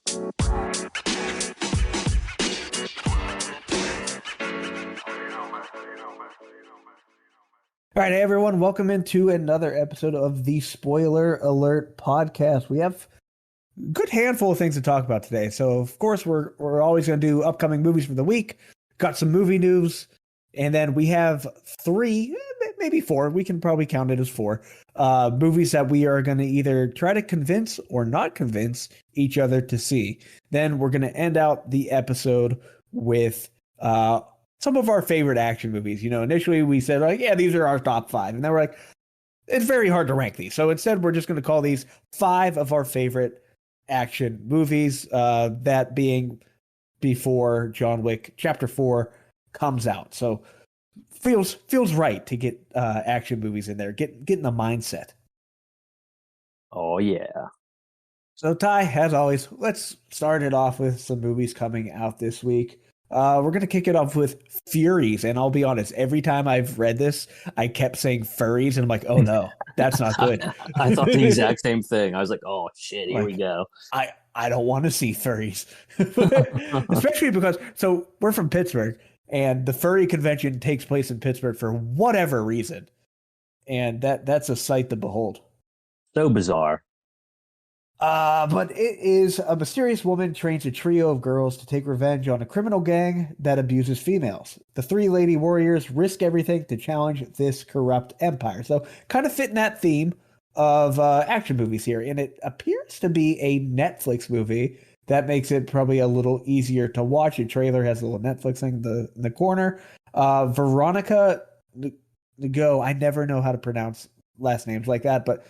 All right, hey everyone, welcome into another episode of the Spoiler Alert podcast. We have a good handful of things to talk about today. So, of course, we're always going to do upcoming movies for the week. Got some movie news, and then we have three, maybe four. We can probably count it as four movies that we are going to either try to convince or not convince each other to see. Then we're going to end out the episode with some of our favorite action movies. You know, initially we said, like, yeah, these are our top five. And then we're like, it's very hard to rank these. So instead, we're just going to call these five of our favorite action movies, that being before John Wick Chapter 4 comes out. So feels right to get action movies in there, get in the mindset. Oh, yeah. So, Ty, as always, let's start it off with some movies coming out this week. We're going to kick it off with Furies, and I'll be honest, every time I've read this, I kept saying furries, and I'm like, oh no, that's not good. I thought the exact same thing. I was like, oh shit, here we go. I don't want to see furries. Especially because, so we're from Pittsburgh, and the furry convention takes place in Pittsburgh for whatever reason. And that's a sight to behold. So bizarre. But it is a mysterious woman trains a trio of girls to take revenge on a criminal gang that abuses females. The three lady warriors risk everything to challenge this corrupt empire. So kind of fitting that theme of action movies here. And it appears to be a Netflix movie. That makes it probably a little easier to watch. The trailer has a little Netflix thing in the corner. Veronica Ngo, I never know how to pronounce last names like that, but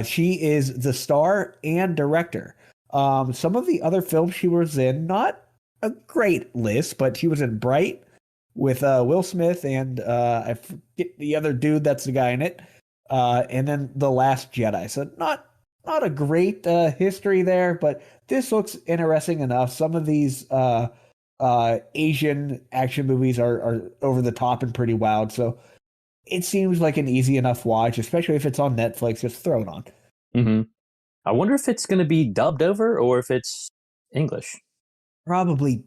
she is the star and director. Some of the other films she was in, not a great list, but she was in Bright with Will Smith and I forget the other dude that's the guy in it. And then The Last Jedi. So not a great history there, but this looks interesting enough. Some of these Asian action movies are over the top and pretty wild. So it seems like an easy enough watch, especially if it's on Netflix. Just throw it on. Mm-hmm. I wonder if it's going to be dubbed over or if it's English. Probably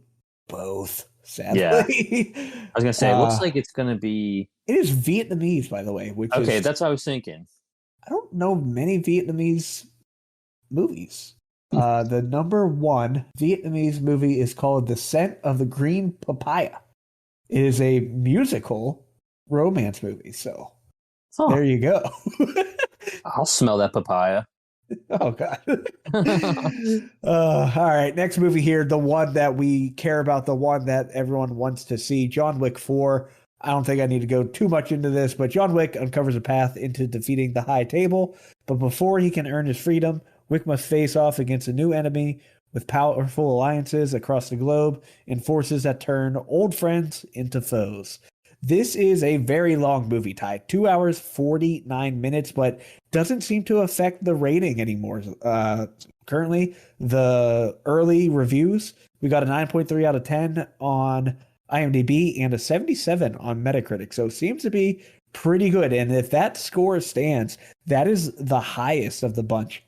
both, sadly. Yeah. I was going to say, it looks like it's going to be... It is Vietnamese, by the way. Which okay, is, that's what I was thinking. I don't know many Vietnamese movies. The number one Vietnamese movie is called The Scent of the Green Papaya. It is a musical romance movie, so there you go. I'll smell that papaya. Oh god. All right, next movie here, the one that we care about, the one that everyone wants to see, John Wick 4. I don't think I need to go too much into this, but John Wick uncovers a path into defeating the High Table, but before he can earn his freedom, Wick must face off against a new enemy with powerful alliances across the globe and forces that turn old friends into foes. This is a very long movie, Ty. 2 hours, 49 minutes, but doesn't seem to affect the rating anymore. Currently, the early reviews, we got a 9.3 out of 10 on IMDb and a 77 on Metacritic. So it seems to be pretty good. And if that score stands, that is the highest of the bunch.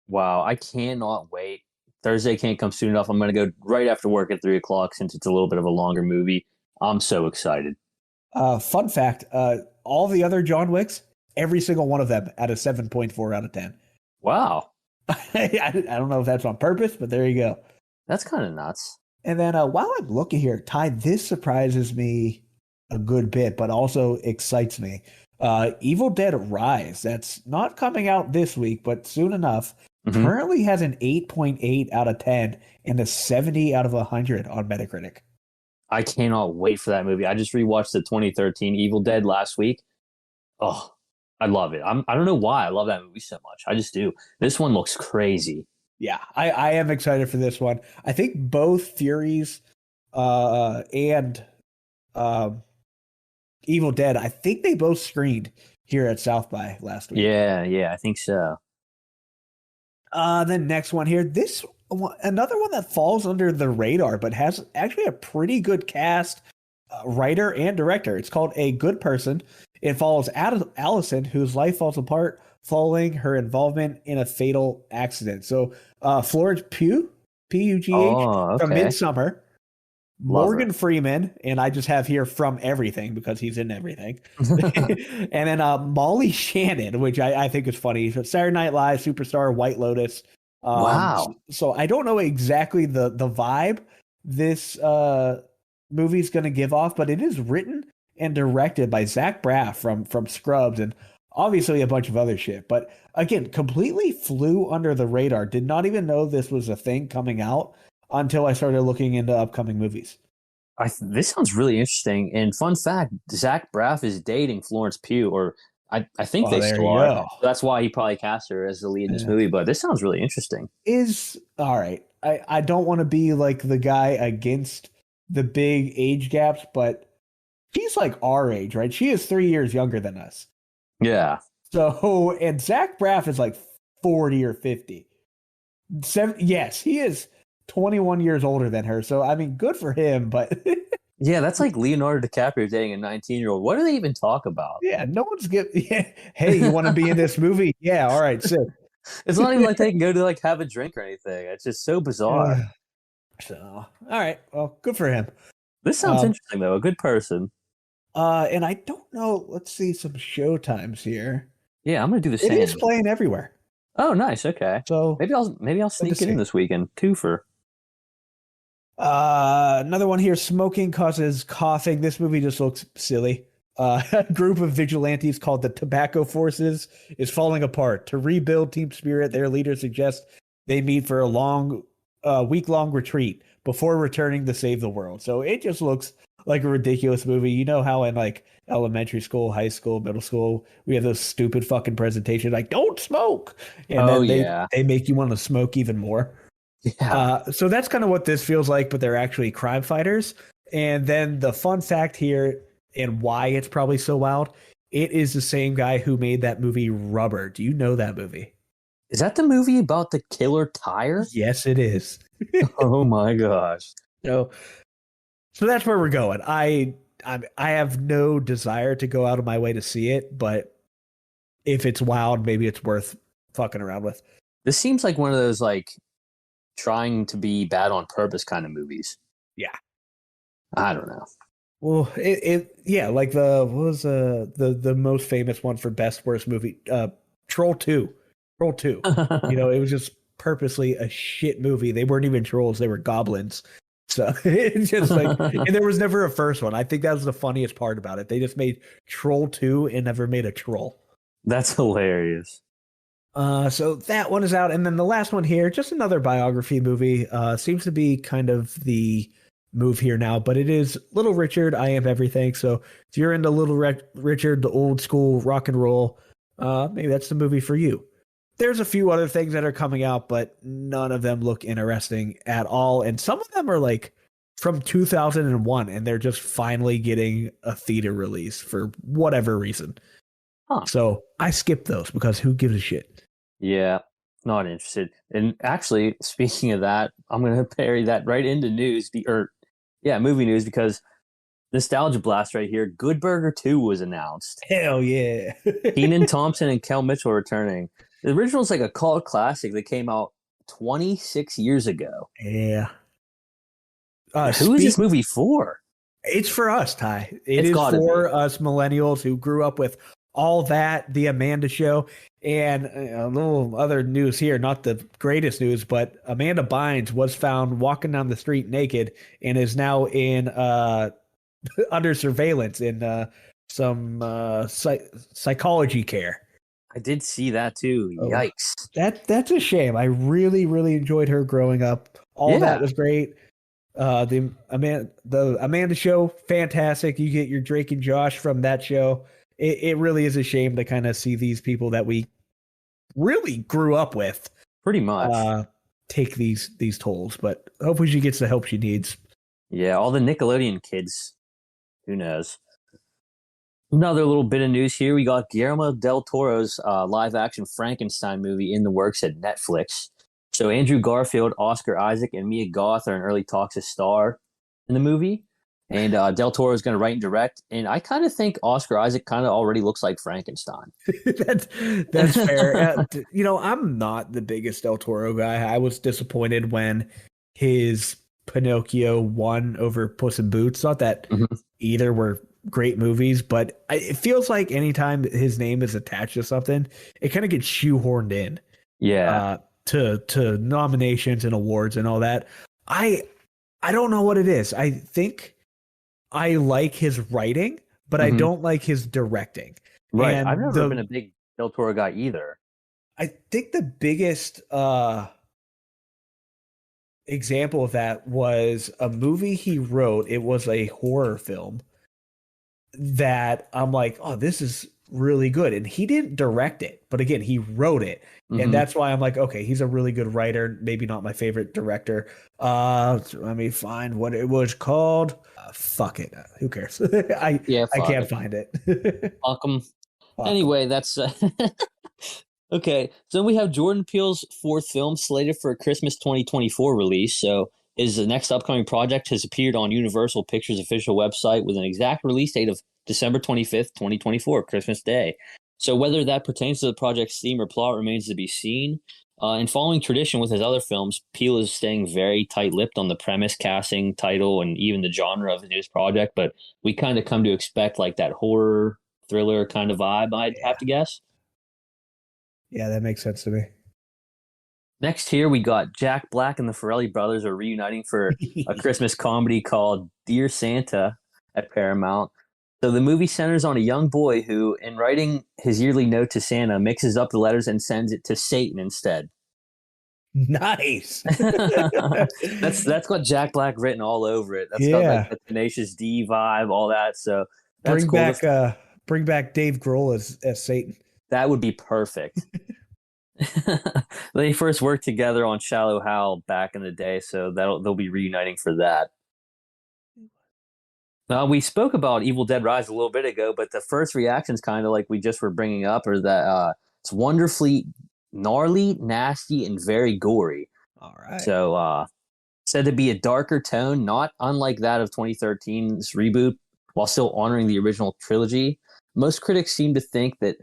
Wow, I cannot wait. Thursday can't come soon enough. I'm going to go right after work at 3 o'clock since it's a little bit of a longer movie. I'm so excited. Fun fact, all the other John Wicks, every single one of them at a 7.4 out of 10. Wow. I don't know if that's on purpose, but there you go. That's kind of nuts. And then while I'm looking here, Ty, this surprises me a good bit, but also excites me. Evil Dead Rise, that's not coming out this week, but soon enough, currently has an 8.8 out of 10 and a 70 out of 100 on Metacritic. I cannot wait for that movie. I just rewatched the 2013 Evil Dead last week. Oh, I love it. I don't know why I love that movie so much. I just do. This one looks crazy. Yeah, I am excited for this one. I think both Furies and Evil Dead, I think they both screened here at South by last week. Yeah, I think so. The next one here, another one that falls under the radar, but has actually a pretty good cast, writer and director. It's called A Good Person. It follows Allison, whose life falls apart following her involvement in a fatal accident. So Florence Pugh Pugh, Oh, from okay. Midsummer. Love her. Morgan Freeman, and I just have here from everything because he's in everything. And then Molly Shannon, which I think is funny. So Saturday Night Live superstar, White Lotus. Wow. So I don't know exactly the vibe this movie's going to give off, but it is written and directed by Zach Braff from Scrubs and obviously a bunch of other shit. But again, completely flew under the radar. Did not even know this was a thing coming out until I started looking into upcoming movies. This sounds really interesting. And fun fact, Zach Braff is dating Florence Pugh, or I think Oh, they there still you are. go. That's why he probably cast her as the lead in this Yeah. movie. But this sounds really interesting. Is all right. I don't want to be like the guy against the big age gaps, but she's like our age, right? She is 3 years younger than us. Yeah. So, and Zach Braff is like 40 or 50. Yes, he is 21 years older than her. So, I mean, good for him, but Yeah, that's like Leonardo DiCaprio dating a 19-year-old. What do they even talk about? yeah, no one's getting, yeah, hey, you want to be in this movie? Yeah, all right, sick. It's not even like they can go to like have a drink or anything. It's just so bizarre. So, all right, well, good for him. This sounds interesting though. A good person. And I don't know. Let's see some show times here. Yeah, I'm gonna do the It same. is playing everywhere. Oh, nice. Okay. So Maybe I'll sneak it in this weekend. Twofer. Another one here. Smoking causes coughing. This movie just looks silly. A group of vigilantes called the Tobacco Forces is falling apart. To rebuild team spirit, their leader suggests they meet for a week-long retreat before returning to save the world. So it just looks like a ridiculous movie. You know how in like elementary school, high school, middle school, we have those stupid fucking presentations like "Don't smoke," and then they make you want to smoke even more. Yeah. So that's kind of what this feels like, but they're actually crime fighters. And then the fun fact here and why it's probably so wild, it is the same guy who made that movie Rubber. Do you know that movie? Is that the movie about the killer tire? Yes, it is. Oh my gosh. So that's where we're going. I have no desire to go out of my way to see it, but if it's wild, maybe it's worth fucking around with. This seems like one of those like trying to be bad on purpose kind of movies. Yeah. I don't know. Well, yeah, like the most famous one for best worst movie, Troll 2. Troll 2. It was just purposely a shit movie. They weren't even trolls, they were goblins. So it's just like, and there was never a first one. I think that was the funniest part about it. They just made Troll 2 and never made a troll. That's hilarious. So that one is out. And then the last one here, just another biography movie. Seems to be kind of the move here now, but it is Little Richard, I Am Everything. So if you're into Little Richard, the old school rock and roll, maybe that's the movie for you. There's a few other things that are coming out, but none of them look interesting at all. And some of them are like from 2001, and they're just finally getting a theater release for whatever reason. Huh. So I skipped those because who gives a shit? Yeah, not interested. And actually, speaking of that, I'm going to parry that right into movie news, because Nostalgia Blast right here. Good Burger 2 was announced. Hell yeah. Kenan Thompson and Kel Mitchell returning. The original is like a cult classic that came out 26 years ago. Yeah. Who is this movie for? It's for us, Ty. It's is for be. Us millennials who grew up with all that, the Amanda Show, and a little other news here. Not the greatest news, but Amanda Bynes was found walking down the street naked and is now in under surveillance in some psychology care. I did see that too. Yikes. That's a shame. I really, really enjoyed her growing up. All that was great. The Amanda Show, fantastic. You get your Drake and Josh from that show. It really is a shame to kind of see these people that we really grew up with pretty much take these tolls. But hopefully she gets the help she needs. Yeah, all the Nickelodeon kids. Who knows? Another little bit of news here. We got Guillermo del Toro's live-action Frankenstein movie in the works at Netflix. So Andrew Garfield, Oscar Isaac, and Mia Goth are in early talks to star in the movie. And Del Toro is going to write and direct. And I kind of think Oscar Isaac kind of already looks like Frankenstein. That's fair. I'm not the biggest Del Toro guy. I was disappointed when his Pinocchio won over Puss in Boots. Not that Mhm. either were great movies, but it feels like anytime his name is attached to something, it kind of gets shoehorned in Yeah. uh, to nominations and awards and all that. I I don't know what it is. I think I like his writing, but I Hmm. don't like his directing. Right. I've And never been the a big Del Toro guy either. I think the biggest example of that was a movie he wrote. It was a horror film that I'm like, oh, this is really good. And he didn't direct it, but again, he wrote it. And Hmm. that's why I'm like, okay, he's a really good writer. Maybe not my favorite director. Let me find what it was called. Fuck it. Who cares? Yeah, I fuck can't it. find it. Fuck 'em. Fuck 'em. Anyway, that's okay. So we have Jordan Peele's fourth film slated for a Christmas 2024 release. So his next upcoming project has appeared on Universal Pictures' official website with an exact release date of December 25th, 2024, Christmas Day. So whether that pertains to the project's theme or plot remains to be seen. In following tradition with his other films, Peele is staying very tight-lipped on the premise, casting, title, and even the genre of his newest project. But we kind of come to expect like that horror thriller kind of vibe, I'd have Yeah. to guess. Yeah, that makes sense to me. Next here we got Jack Black and the Farrelly brothers are reuniting for a Christmas comedy called Dear Santa at Paramount. So the movie centers on a young boy who, in writing his yearly note to Santa, mixes up the letters and sends it to Satan instead. Nice. That's got Jack Black written all over it. That's got like Yeah. the Tenacious D vibe, all that. So that's Bring cool. back bring back Dave Grohl as Satan. That would be perfect. They first worked together on Shallow Hal back in the day, so they'll be reuniting for that. We spoke about Evil Dead Rise a little bit ago, but the first reactions, kind of like we just were bringing up, are that it's wonderfully gnarly, nasty, and very gory. All right. So, said to be a darker tone, not unlike that of 2013's reboot, while still honoring the original trilogy. Most critics seem to think that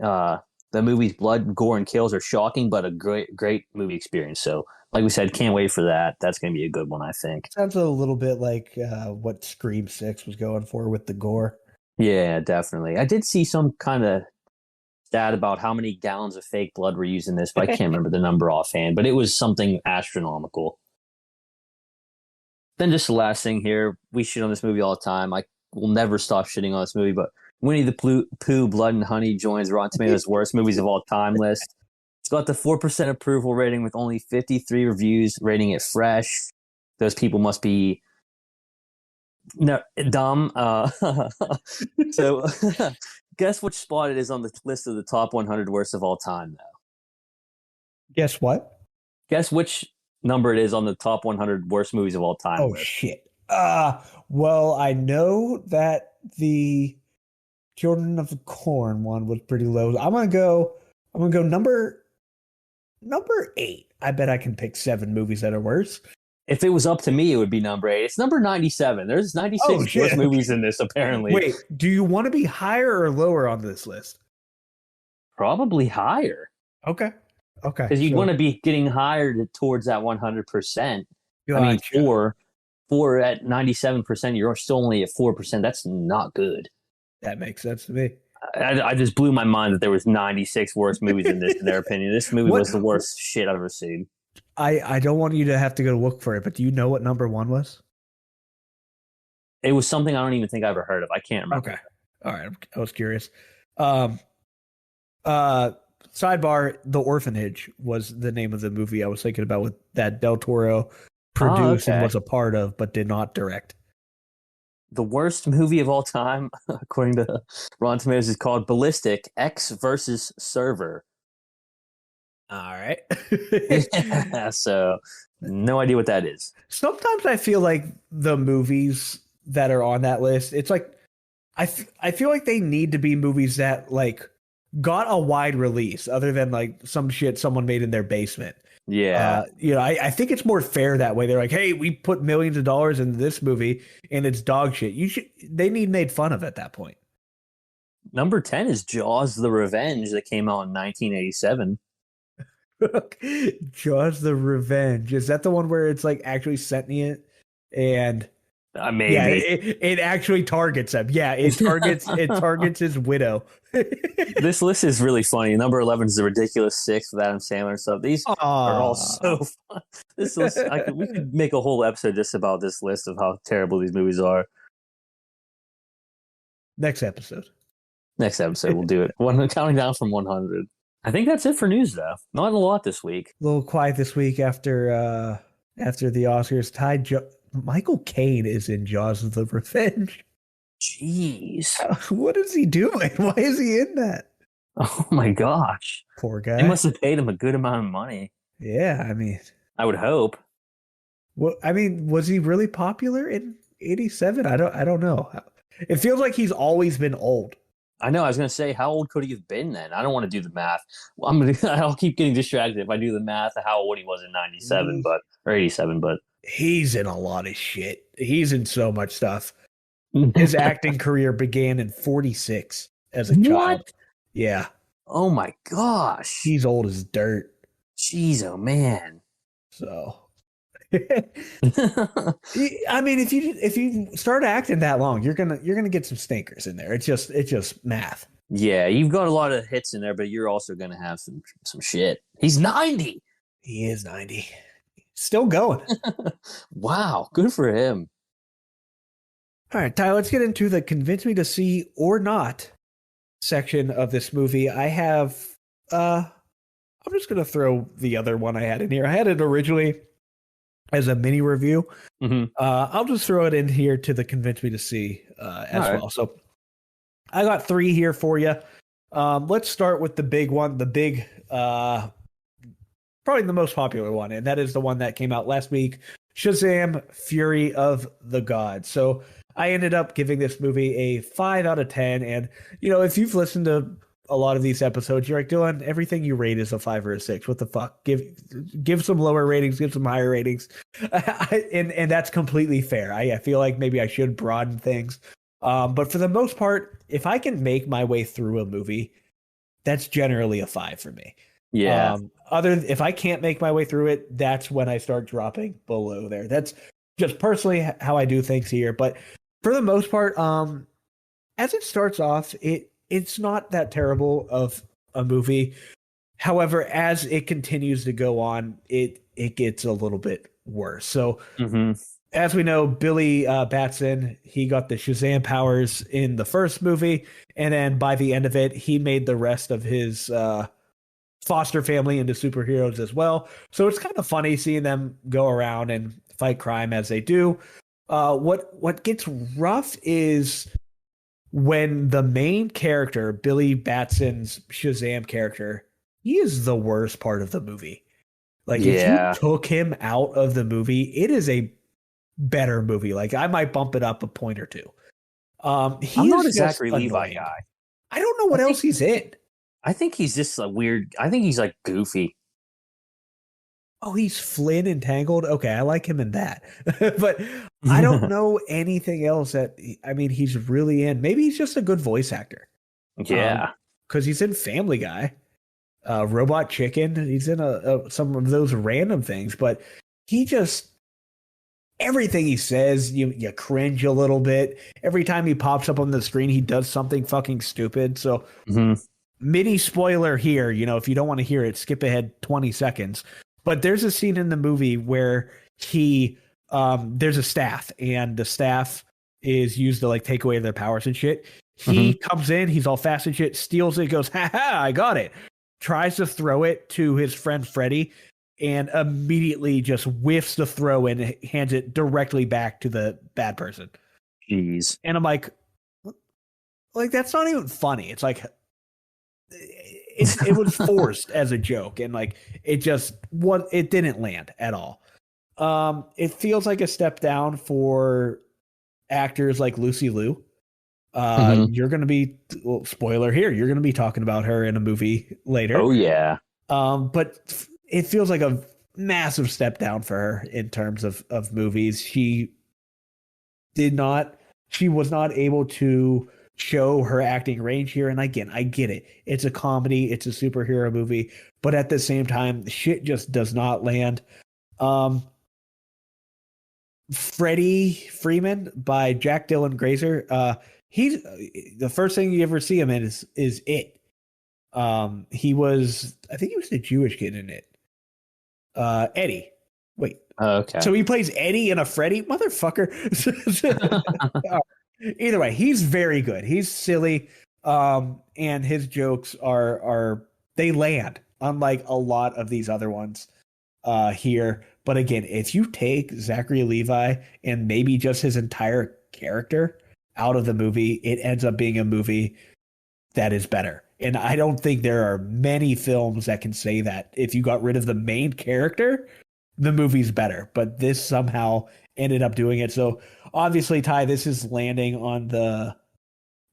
the movie's blood, gore, and kills are shocking, but a great movie experience. So, like we said, can't wait for that. That's going to be a good one, I think. Sounds a little bit like what Scream 6 was going for with the gore. Yeah, definitely. I did see some kind of stat about how many gallons of fake blood were used in this, but I can't remember the number offhand. But it was something astronomical. Then just the last thing here, we shit on this movie all the time. I will never stop shitting on this movie, but Winnie the Pooh, Blood and Honey joins Rotten Tomatoes' worst movies of all time list. It's got the 4% approval rating with only 53 reviews, rating it fresh. Those people must be no dumb. So, guess which spot it is on the list of the top 100 worst of all time, though? Guess what? Guess which number it is on the top 100 worst movies of all time Oh list. shit. Well, I know that the Children of the Corn one was pretty low. I'm gonna go number 8. I bet I can pick 7 movies that are worse. If it was up to me, it would be number 8. It's number 97. There's Oh 96 worst shit. movies in this, apparently. Wait, do you want to be higher or lower on this list? Probably higher. Okay. Okay. Because you'd So want to be getting higher towards that 100%. I mean, gotcha. four at 97%, you're still only at 4%. That's not good. That makes sense to me. I just blew my mind that there was 96 worst movies in this, in their opinion. This movie What was the worst shit I've ever seen. I don't want you to have to go look for it, but do you know what number 1 was? It was something I don't even think I ever heard of. I can't remember. Okay. All right. I was curious. Um, Sidebar, The Orphanage was the name of the movie I was thinking about with that Del Toro Oh, produced and okay. was a part of, but did not direct. The worst movie of all time, according to Rotten Tomatoes, is called Ballistic X versus Server. All right. So, no idea what that is. Sometimes I feel like the movies that are on that list, it's like I feel like they need to be movies that like got a wide release other than like some shit someone made in their basement. Yeah. I think it's more fair that way. They're like, hey, we put millions of dollars into this movie and it's dog shit. They need made fun of at that point. Number 10 is Jaws the Revenge that came out in 1987. Jaws the Revenge. Is that the one where it's like actually sentient and yeah, Maybe. it actually targets him. Yeah, it targets his widow. This list is really funny. Number 11 is The Ridiculous Six with Adam Sandler and stuff. These are all so Aw. fun. This list, we could make a whole episode just about this list of how terrible these movies are. Next episode. Next episode, we'll do it. Counting down from 100. I think that's it for news, though. Not a lot this week. A little quiet this week after the Oscars. Michael Caine is in Jaws of the Revenge. Jeez. What is he doing? Why is he in that? Oh my gosh. Poor guy. They must have paid him a good amount of money. Yeah, I mean, I would hope. well, I mean, was he really popular in '87? I don't know. It feels like he's always been old. I know. I was going to say, how old could he have been then? I don't want to do the math. Well, I'll keep getting distracted if I do the math of how old he was in '97, or '87. But He's in a lot of shit. He's in so much stuff. His acting career began in '46 as a child. What? Yeah. Oh my gosh. He's old as dirt. Jeez, oh man. So, I mean, if you start acting that long, you're gonna get some stinkers in there. It's just math. Yeah, you've got a lot of hits in there, but you're also gonna have some shit. He's 90. He is 90. Still going. Wow, good for him. All right, Ty, let's get into the convince me to see or not section of this movie. I have I'm just gonna throw the other one I had in here. I had it originally as a mini review. Mm-hmm. I'll just throw it in here to the convince me to see as All right. well. So I got 3 here for you. Let's start with the big one, probably the most popular one, and that is the one that came out last week, Shazam! Fury of the Gods. So I ended up giving this movie a 5 out of 10. And, if you've listened to a lot of these episodes, you're like, Dylan, everything you rate is a 5 or a 6. What the fuck? Give some lower ratings, give some higher ratings. And that's completely fair. I feel like maybe I should broaden things. But for the most part, if I can make my way through a movie, that's generally a 5 for me. Yeah. If I can't make my way through it, that's when I start dropping below there. That's just personally how I do things here. But for the most part, as it starts off, it's not that terrible of a movie. However, as it continues to go on, it gets a little bit worse. So, as we know, Billy Batson, he got the Shazam powers in the first movie, and then by the end of it, he made the rest of his foster family into superheroes as well. So it's kind of funny seeing them go around and fight crime as they do. What gets rough is when the main character, Billy Batson's Shazam character, he is the worst part of the movie. Like, if you took him out of the movie, it is a better movie. Like, I might bump it up a point or two. I'm not a Zachary Levi guy. I don't know what else he's in. I think he's just I think he's like goofy. Oh, he's Flynn in Tangled? Okay, I like him in that. But I don't know anything else he's really in. Maybe he's just a good voice actor. Yeah. Because he's in Family Guy, Robot Chicken. He's in some of those random things. But he just, everything he says, you cringe a little bit. Every time he pops up on the screen, he does something fucking stupid. So mini spoiler here, if you don't want to hear it, skip ahead 20 seconds. But there's a scene in the movie where there's a staff, and the staff is used to like take away their powers and shit. He comes in, he's all fast and shit, steals it, goes, ha ha, I got it. Tries to throw it to his friend Freddy, and immediately just whiffs the throw and hands it directly back to the bad person. Jeez. And I'm like, that's not even funny. It's like, it was forced as a joke, and like it didn't land at all. It feels like a step down for actors like Lucy Liu. You're going to be, spoiler here, you're going to be talking about her in a movie later. Oh yeah. But it feels like a massive step down for her in terms of movies. She was not able to show her acting range here. And again, I get it. It's a comedy, it's a superhero movie, but at the same time, shit just does not land. Um, Freddie Freeman by Jack Dylan Grazer. He's the first thing you ever see him in is It. He was, I think he was the Jewish kid in It. Eddie. Wait. Okay. So he plays Eddie in a Freddy motherfucker. Either way, he's very good. He's silly. And his jokes are they land, unlike a lot of these other ones here. But again, if you take Zachary Levi and maybe just his entire character out of the movie, it ends up being a movie that is better. And I don't think there are many films that can say that. If you got rid of the main character, the movie's better. But this somehow ended up doing it. So obviously, Ty, this is landing on the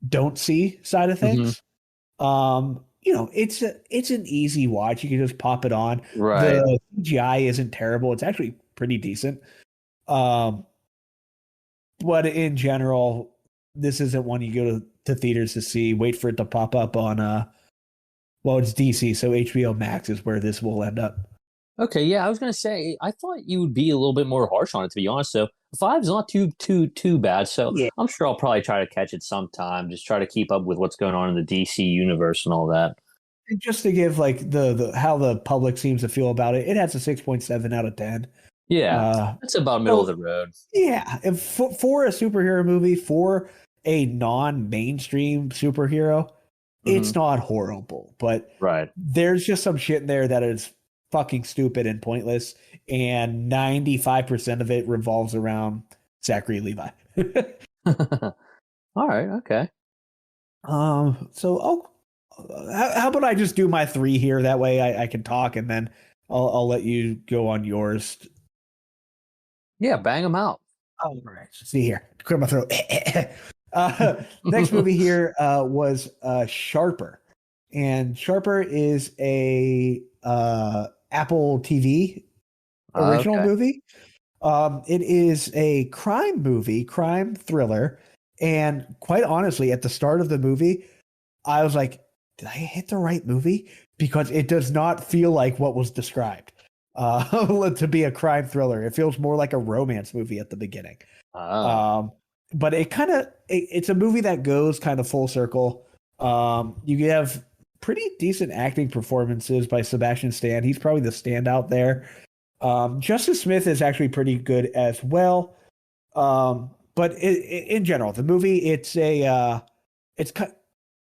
don't see side of things. It's an easy watch. You can just pop it on. Right. The CGI isn't terrible. It's actually pretty decent. But in general, this isn't one you go to theaters to see. Wait for it to pop up on it's DC, so HBO Max is where this will end up. Okay, yeah, I was gonna say I thought you would be a little bit more harsh on it, to be honest. So 5's not too bad. So Yeah. I'm sure I'll probably try to catch it sometime. Just try to keep up with what's going on in the DC universe and all that. And just to give like the how the public seems to feel about it, it has a 6.7 out of 10. Yeah, it's about middle of the road. Yeah, if for a superhero movie, for a non-mainstream superhero, it's not horrible. But Right. there's just some shit in there that is fucking stupid and pointless, and 95% of it revolves around Zachary Levi. All right. Okay. So how about I just do my 3 here? That way I can talk, and then I'll let you go on yours. Yeah, bang them out. All right. See here. Clear my throat. Next movie here was Sharper. And Sharper is a Apple TV original movie. It is a crime movie, crime thriller. And quite honestly, at the start of the movie, I was like, did I hit the right movie? Because it does not feel like what was described to be a crime thriller. It feels more like a romance movie at the beginning. But it's a movie that goes kind of full circle. You have pretty decent acting performances by Sebastian Stan. He's probably the standout there. Justice Smith is actually pretty good as well. But in general, the movie, it's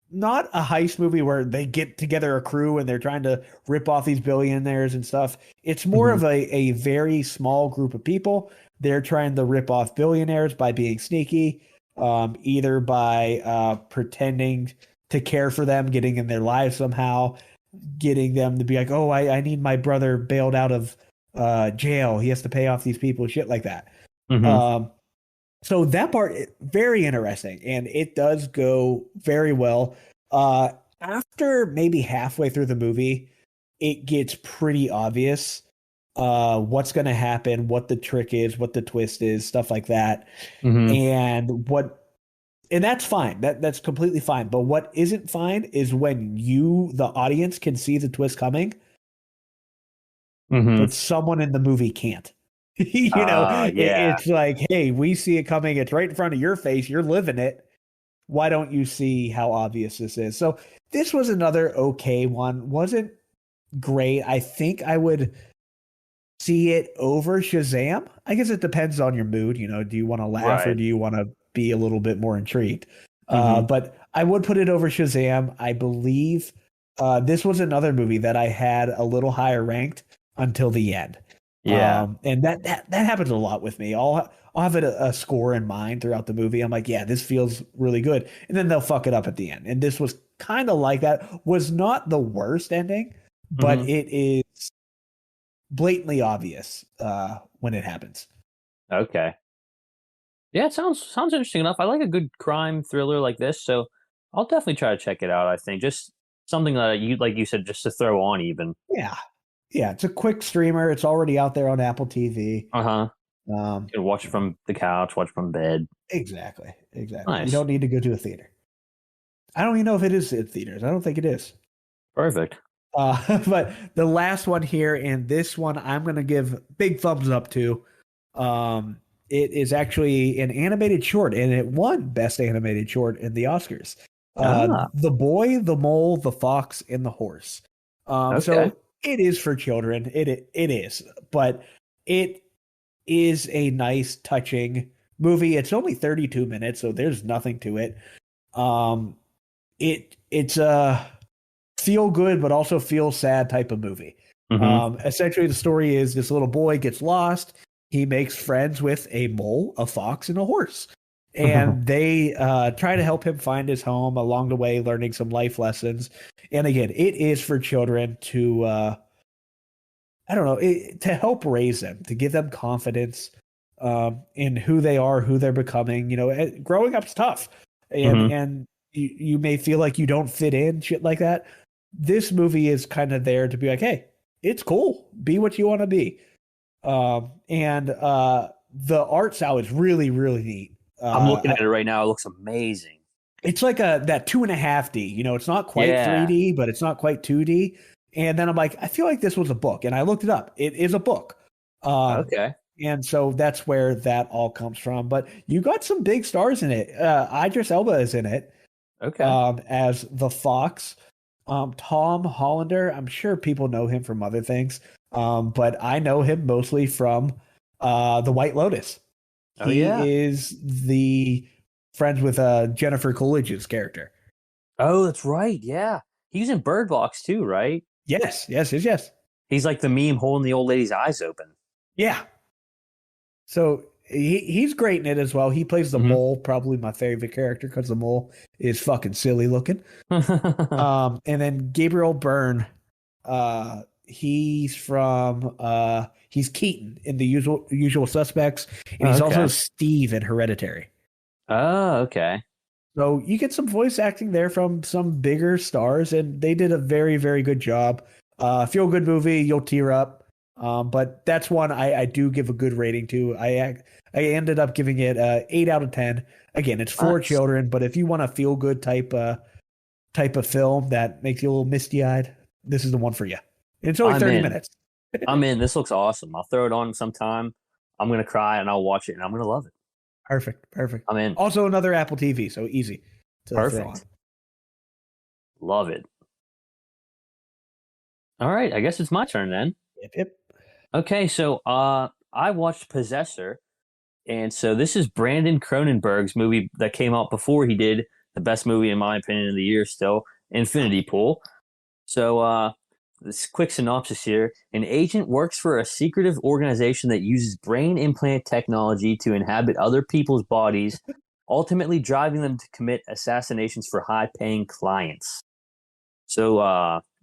not a heist movie where they get together a crew and they're trying to rip off these billionaires and stuff. It's more of a very small group of people. They're trying to rip off billionaires by being sneaky, either by pretending to care for them, getting in their lives somehow, getting them to be like, oh, I need my brother bailed out of jail. He has to pay off these people, shit like that. So that part, very interesting, and it does go very well. After maybe halfway through the movie, it gets pretty obvious what's going to happen, what the trick is, what the twist is, stuff like that. And that's fine. That's completely fine. But what isn't fine is when you, the audience, can see the twist coming, but someone in the movie can't. It's like, hey, we see it coming. It's right in front of your face. You're living it. Why don't you see how obvious this is? So this was another okay one. Wasn't great. I think I would see it over Shazam. I guess it depends on your mood. Do you want to laugh or do you want to be a little bit more intrigued? But I would put it over Shazam. I believe this was another movie that I had a little higher ranked until the end. Yeah. And that happens a lot with me. I'll have a score in mind throughout the movie. I'm like, yeah, this feels really good. And then they'll fuck it up at the end. And this was kind of like that. Was not the worst ending, but it is blatantly obvious when it happens. Okay. Yeah, it sounds interesting enough. I like a good crime thriller like this, so I'll definitely try to check it out. I think just something that you said, just to throw on even. Yeah, it's a quick streamer. It's already out there on Apple TV. You can watch it from the couch, watch from bed. Exactly. Nice. You don't need to go to a theater. I don't even know if it is in theaters. I don't think it is. Perfect. But the last one here, and this one I'm going to give big thumbs up to. Um, it is actually an animated short, and it won Best Animated Short in the Oscars. Ah, The Boy, the Mole, the Fox, and the Horse. okay. So it is for children. It is, but it is a nice, touching movie. It's only 32 minutes, so there's nothing to it. Um, it's a feel good but also feel sad type of movie. Mm-hmm. Essentially, the story is this little boy gets lost. He makes friends with a mole, a fox, and a horse, and they try to help him find his home along the way, learning some life lessons. And again, it is for children to I don't know, to help raise them, to give them confidence in who they are, who they're becoming. You know, growing up's tough, Mm-hmm. and you may feel like you don't fit in, shit like that. This movie is kind of there to be like, hey, it's cool. Be what you want to be. And the art style is really, really neat. I'm looking at it right now. It looks amazing. It's like a that 2.5D. You know, it's not quite Yeah. 3D, but it's not quite 2D. And then I'm like, I feel like this was a book, and I looked it up. It is a book. Um, Okay. and so that's where that all comes from. But you got some big stars in it. Idris Elba is in it Okay. as the fox. Tom Hollander, I'm sure people know him from other things, but I know him mostly from The White Lotus. Oh yeah. He is the friends with Jennifer Coolidge's character. Oh, that's right. Yeah. He's in Bird Box too, right? Yes, yes, yes, yes. He's like the meme holding the old lady's eyes open. Yeah. So he's great in it as well. He plays the Mm-hmm. mole, probably my favorite character because the mole is fucking silly looking. And then Gabriel Byrne, he's from he's Keaton in the usual suspects, and he's also Okay. Steve in Hereditary. Oh, okay. So you get some voice acting there from some bigger stars, and they did a very, very good job. Feel good movie, you'll tear up. But that's one I do give a good rating to. I ended up giving it 8 out of 10. Again, it's for Nice. children, but if you want a feel good type of film that makes you a little misty eyed, this is the one for you. It's only I'm 30 in. minutes. I'm in. This looks awesome. I'll throw it on sometime. I'm gonna cry and I'll watch it and I'm gonna love it. Perfect, perfect. I'm in. Also, another Apple TV, so easy to throw on. Perfect. Love it. All right. I guess it's my turn then. Yep, yep. Okay. So I watched Possessor. And so this is Brandon Cronenberg's movie that came out before he did the best movie, in my opinion, of the year still, Infinity Pool. So this quick synopsis here. An agent works for a secretive organization that uses brain implant technology to inhabit other people's bodies, ultimately driving them to commit assassinations for high-paying clients. So,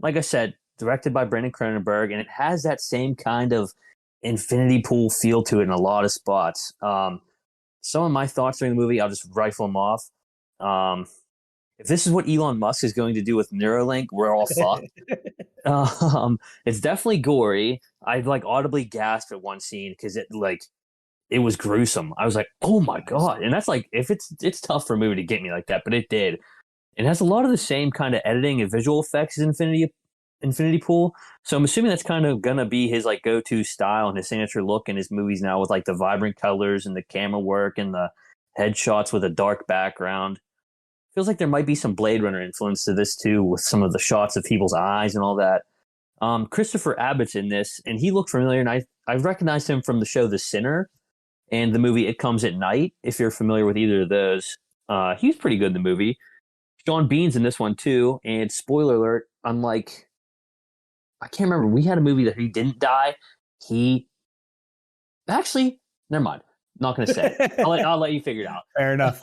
like I said, directed by Brandon Cronenberg, and it has that same kind of Infinity Pool feel to it in a lot of spots. Some of my thoughts during the movie, I'll just rifle them off. Um, if this is what Elon Musk is going to do with Neuralink, we're all fucked. It's definitely gory. I like audibly gasped at one scene because it was gruesome. I was like, oh my god! And that's like if it's tough for a movie to get me like that, but it did. It has a lot of the same kind of editing and visual effects as Infinity Pool. So I'm assuming that's kind of gonna be his like go-to style and his signature look in his movies now with like the vibrant colors and the camera work and the headshots with a dark background. Feels like there might be some Blade Runner influence to this too, with some of the shots of people's eyes and all that. Christopher Abbott's in this, and he looked familiar, and I recognized him from the show The Sinner and the movie It Comes at Night. If you're familiar with either of those, he's pretty good in the movie. Sean Bean's in this one too, and spoiler alert, unlike I can't remember. We had a movie that he didn't die. He actually, never mind. Not going to say. I'll let you figure it Fair enough.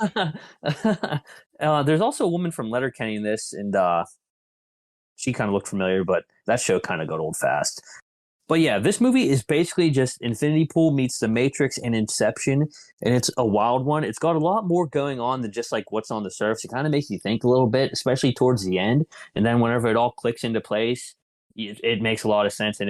out. There's also a woman from Letterkenny in this, and she kind of looked familiar, but that show kind of got old fast. But yeah, this movie is basically just Infinity Pool meets The Matrix and Inception, and it's a wild one. It's got a lot more going on than just like what's on the surface. It kind of makes you think a little bit, especially towards the end, and then whenever it all clicks into place, it makes a lot of sense, and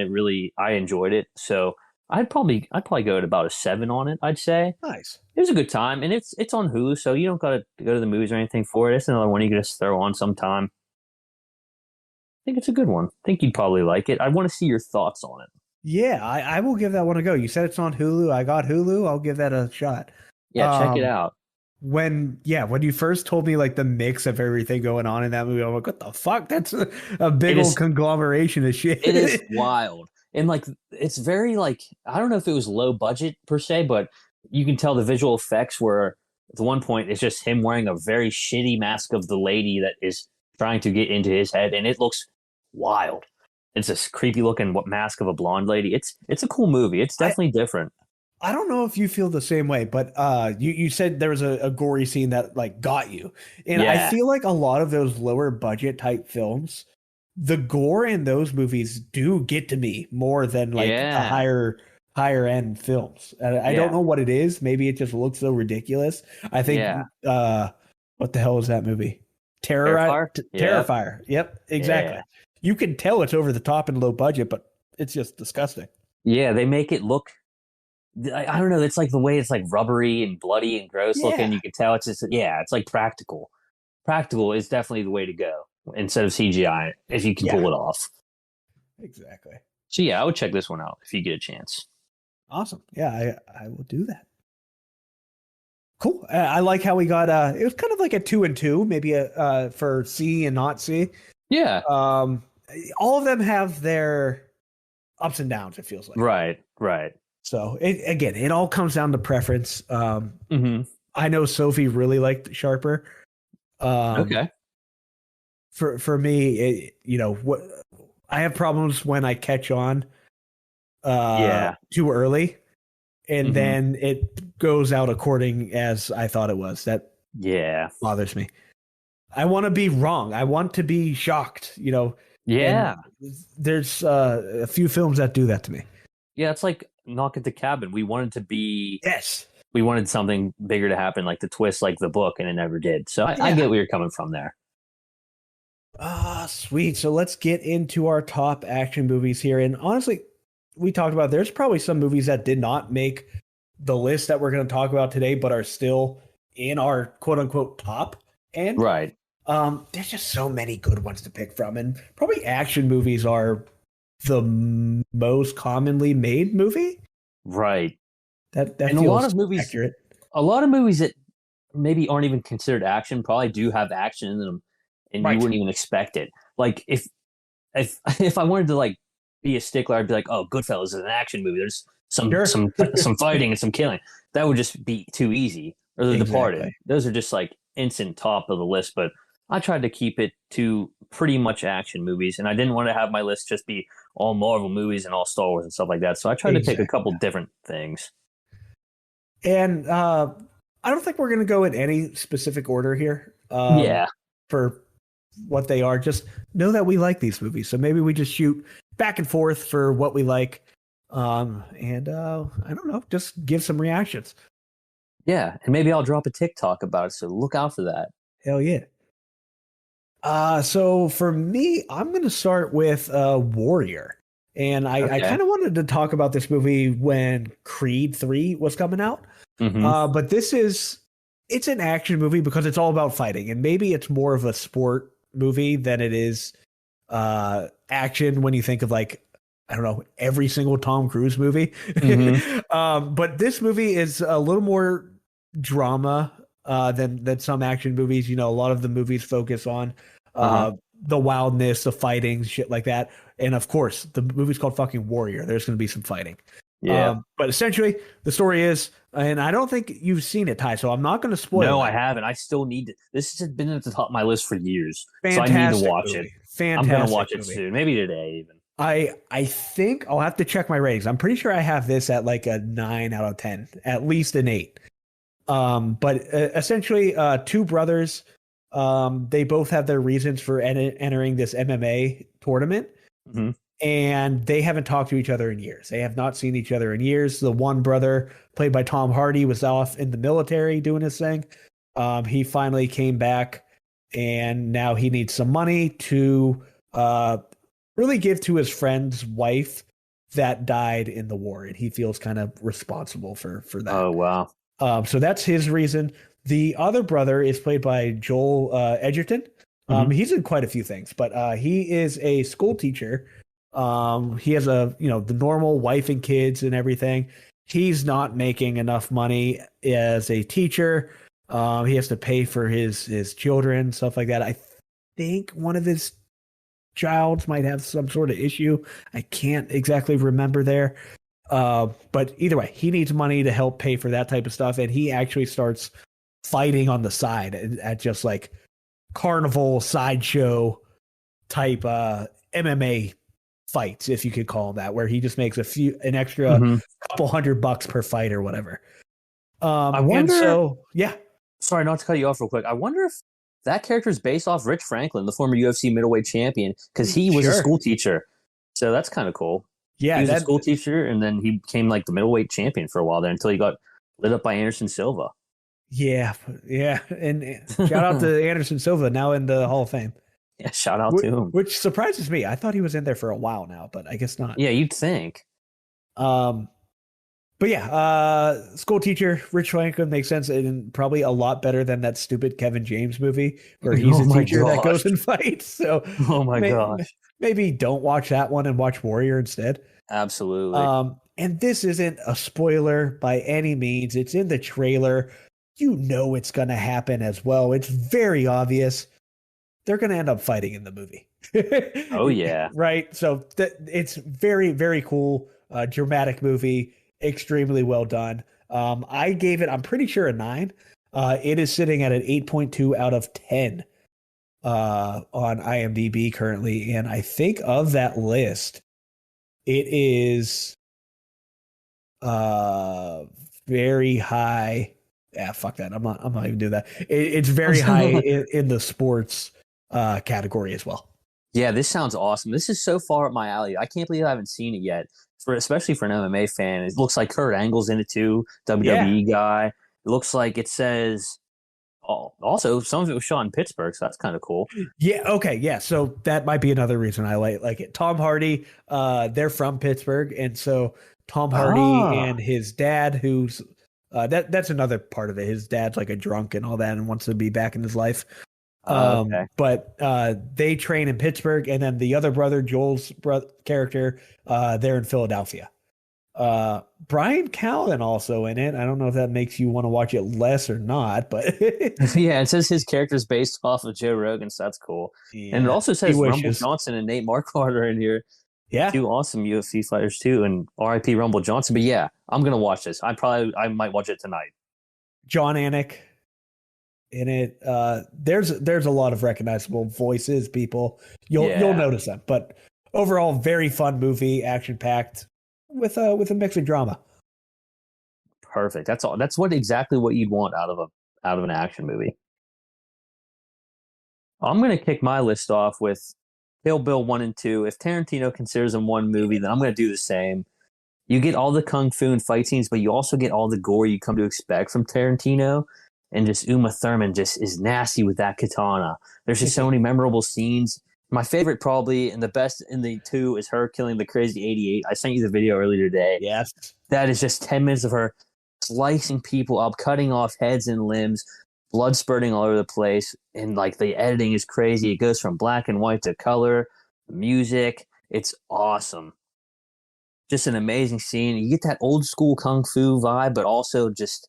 I enjoyed it. So I'd probably go at about a 7 on it. I'd say Nice. it was a good time, and it's on Hulu, so you don't gotta go to the movies or anything for it. It's another one you can just throw on sometime. I think it's a good one. I think you'd probably like it. I want to see your thoughts on it. Yeah, I will give that one a go. You said it's on Hulu. I got Hulu. I'll give that a shot. Yeah, check it Um, out. when you first told me like the mix of everything going on in that movie, I'm like, what the fuck? That's a big It old is conglomeration of shit. it is wild. And like it's very like I don't know if it was low budget per se, but you can tell the visual effects were at one point it's just him wearing a very shitty mask of the lady that is trying to get into his head, and it looks wild. It's this creepy looking mask of a blonde lady. It's a cool movie. It's I, definitely different. I don't know if you feel the same way, but you said there was a gory scene that like got you. And I Yeah. feel like a lot of those lower budget type films, the gore in those movies do get to me more than like the Yeah. higher end films. I don't Yeah. know what it is. Maybe it just looks so ridiculous. I Yeah. think what the hell is that movie? Terrifier? Yeah. Terrifier. Yep, exactly. Yeah. You can tell it's over the top and low budget, but it's just disgusting. Yeah, they make it look I don't know. It's like the way it's like rubbery and bloody and gross looking. Yeah. You can tell it's just it's like practical. Practical is definitely the way to go instead of CGI if you can Yeah. pull it off. Exactly. So yeah, I would check this one out if you get a chance. Awesome. Yeah, I will do that. Cool. I like how we got it was kind of like a 2 and 2, maybe a for C and not C. Yeah. Um all of them have their ups and downs, it feels like. Right. Right. So again, it all comes down to preference. Mm-hmm. I know Sophie really liked Sharper. Okay. For me, what I have problems when I catch on too early and Mm-hmm. then it goes out according as I thought it was. That Yeah. bothers me. I want to be wrong. I want to be shocked, Yeah. and there's a few films that do that to me. Yeah. It's like Knock at the Cabin. Yes. We wanted something bigger to happen, like the twist, like the book, and it never did. So I get where you're coming from there. Sweet. So let's get into our top action movies here. And honestly, we talked about there's probably some movies that did not make the list that we're going to talk about today, but are still in our quote unquote top end. Right. There's just so many good ones to pick from, and probably action movies are the most commonly made movie. Right. That and feels a lot of movies, accurate. a lot of movies that maybe aren't even considered action probably do have action in them, and Right. you wouldn't even expect it. Like if if I wanted to like be a stickler, I'd be like, oh, Goodfellas is an action movie. There's Sure. some fighting and some killing. That would just be too easy. Or The Departed. Exactly. Those are just like instant top of the list. But I tried to keep it to pretty much action movies, and I didn't want to have my list just be all Marvel movies and all Star Wars and stuff like that. So I tried to pick a couple different things. And I don't think we're going to go in any specific order here. Yeah. For what they are, just know that we like these movies. So maybe we just shoot back and forth for what we like. And I don't know, just give some reactions. Yeah, and maybe I'll drop a TikTok about it, so look out for that. Hell yeah. So for me, I'm going to start with Warrior. And I kind of wanted to talk about this movie when Creed 3 was coming out. Mm-hmm. But it's an action movie because it's all about fighting. And maybe it's more of a sport movie than it is action when you think of like, I don't know, every single Tom Cruise movie. Mm-hmm. But this movie is a little more drama than some action movies. A lot of the movies focus on the wildness, the fighting, shit like that. And of course, the movie's called fucking Warrior. There's going to be some fighting. Yeah. But essentially, the story is, and I don't think you've seen it, Ty, so I'm not going to spoil it. No, I haven't. I still need to. This has been at the top of my list for years. Fantastic so I need to watch movie. it. Fantastic I'm going to watch movie. it soon. Maybe today, even. I think I'll have to check my ratings. I'm pretty sure I have this at like a 9 out of 10, at least an 8. But essentially, two brothers, they both have their reasons for entering this MMA tournament. Mm-hmm. And they haven't talked to each other in years. They have not seen each other in years. The one brother, played by Tom Hardy, was off in the military doing his thing. He finally came back, and now he needs some money to really give to his friend's wife that died in the war, and he feels kind of responsible for that. Oh wow. So that's his reason. The other brother is played by Joel Edgerton. Hmm. He's in quite a few things, but he is a school teacher. He has the normal wife and kids and everything. He's not making enough money as a teacher. He has to pay for his children, stuff like that. I think one of his childs might have some sort of issue. I can't exactly remember there. But either way, he needs money to help pay for that type of stuff, and he actually starts fighting on the side at just like carnival sideshow type MMA fights, if you could call them that, where he just makes an extra Hmm. couple $100 per fight or whatever. I And wonder. so yeah, Sorry, not to cut you off real quick. I wonder if that character is based off Rich Franklin, the former UFC middleweight champion, because he was a sure, school teacher. So that's kind of cool. He yeah, was a that school teacher, and then he became like the middleweight champion for a while there until he got lit up by Anderson Silva. yeah, yeah. And shout out to Anderson Silva, now in the Hall of Fame. Yeah, shout out to him. Which surprises me. I thought he was in there for a while now, but I guess not. Yeah, you'd think. Um, but yeah, school teacher Rich Franklin makes sense, and probably a lot better than that stupid Kevin James movie where he's Oh a my teacher that gosh. goes and fights. So Oh my gosh. maybe don't watch that one and watch Warrior instead. Absolutely. And this isn't a spoiler by any means. It's in the trailer. You know it's going to happen as well. It's very obvious. They're going to end up fighting in the movie. Oh yeah. Right. So it's very, very cool, dramatic movie, extremely well done. I gave it, I'm pretty sure, a 9. It is sitting at an 8.2 out of 10 on IMDb currently. And I think of that list, it is very high. Yeah, fuck that. I'm not even doing that. It's very high in the sports category as well. Yeah, this sounds awesome. This is so far up my alley. I can't believe I haven't seen it yet. Especially for an MMA fan, it looks like Kurt Angle's in it too, WWE guy. It looks like it says. Oh, also, some of it was shot in Pittsburgh, so that's kind of cool. Yeah. Okay. Yeah. So that might be another reason I like it. Tom Hardy. They're from Pittsburgh, and so Tom Hardy Ah, and his dad, who's that's another part of it. His dad's like a drunk and all that, and wants to be back in his life. okay. But they train in Pittsburgh, and then the other brother, Joel's character, they're in Philadelphia. Brian Callen also in it. I don't know if that makes you want to watch it less or not, but Yeah, it says his character's based off of Joe Rogan, so that's cool. And it yeah, also he says Rumble wishes. Johnson and Nate Marquardt in here. Yeah, Two awesome UFC fighters too, and RIP Rumble Johnson. But yeah, I'm gonna watch this. I might watch it tonight. John Anik in it. There's a lot of recognizable voices. People, you'll Yeah, notice them. But overall, very fun movie, action packed with a mix of drama. perfect. That's all. That's exactly what you'd want out of an action movie. I'm gonna kick my list off with Kill Bill 1 and 2. If Tarantino considers them one movie, then I'm gonna do the same. You get all the kung fu and fight scenes, but you also get all the gore you come to expect from Tarantino. And just Uma Thurman just is nasty with that katana. There's just so many memorable scenes. My favorite, probably, and the best in the two, is her killing the crazy 88. I sent you the video earlier today. Yes. That is just 10 minutes of her slicing people up, cutting off heads and limbs, blood spurting all over the place. And like the editing is crazy. It goes from black and white to color, music. It's awesome. Just an amazing scene. You get that old school kung fu vibe, but also just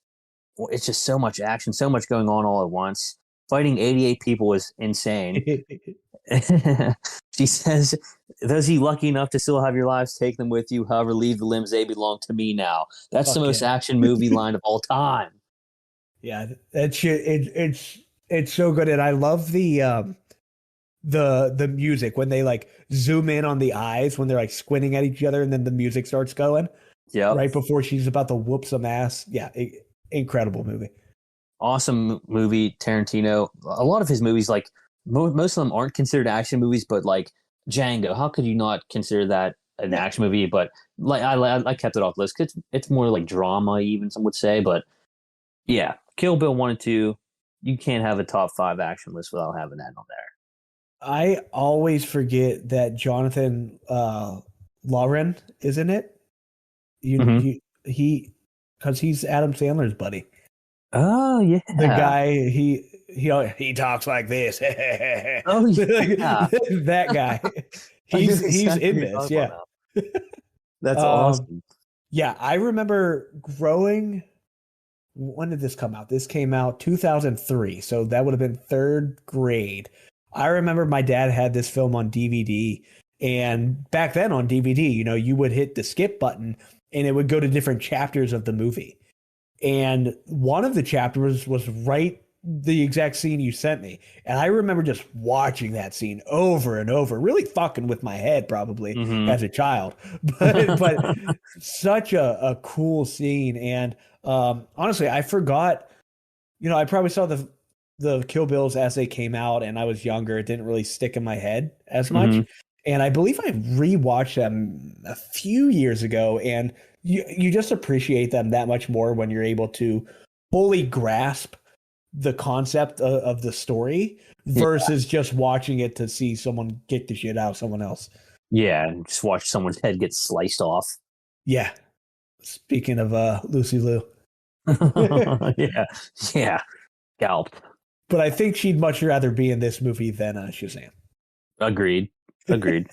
it's just so much action, so much going on all at once. Fighting 88 people was insane. She says, "Those of you lucky enough to still have your lives, take them with you. However, leave the limbs; they belong to me now." That's the Fuck most yeah. action movie line of all time. Yeah, that shit. It's so good, and I love the music when they like zoom in on the eyes when they're like squinting at each other, and then the music starts going Yep, right before she's about to whoop some ass. Yeah, incredible movie. awesome movie. Tarantino. A lot of his movies, like most of them, aren't considered action movies, but like Django, how could you not consider that an Yeah, action movie? But like I kept it off the list. It's more like drama, even some would say, but. Yeah, Kill Bill 1 and 2. You can't have a top 5 action list without having that on there. I always forget that Jonathan Lauren, isn't it? Hmm. He, because he's Adam Sandler's buddy. Oh The yeah. guy he talks like this. Oh yeah. That guy. I know He's exactly in what you're this, talking about yeah. now. That's Um, awesome. yeah, I remember growing. When did this come out? This came out 2003, so that would have been third grade. I remember my dad had this film on DVD, and back then on DVD, you would hit the skip button and it would go to different chapters of the movie. And one of the chapters was right the exact scene you sent me. And I remember just watching that scene over and over, really fucking with my head probably Hmm. as a child. But such a cool scene. And honestly, I forgot, I probably saw the Kill Bills as they came out and I was younger. It didn't really stick in my head as much. Hmm. And I believe I rewatched them a few years ago, and you just appreciate them that much more when you're able to fully grasp the concept of the story Yeah. versus just watching it to see someone kick the shit out of someone else. Yeah. And just watch someone's head get sliced off. Yeah. Speaking of Lucy Liu. Yeah. Yeah. Scalped. But I think she'd much rather be in this movie than Shazam. Agreed. Agreed.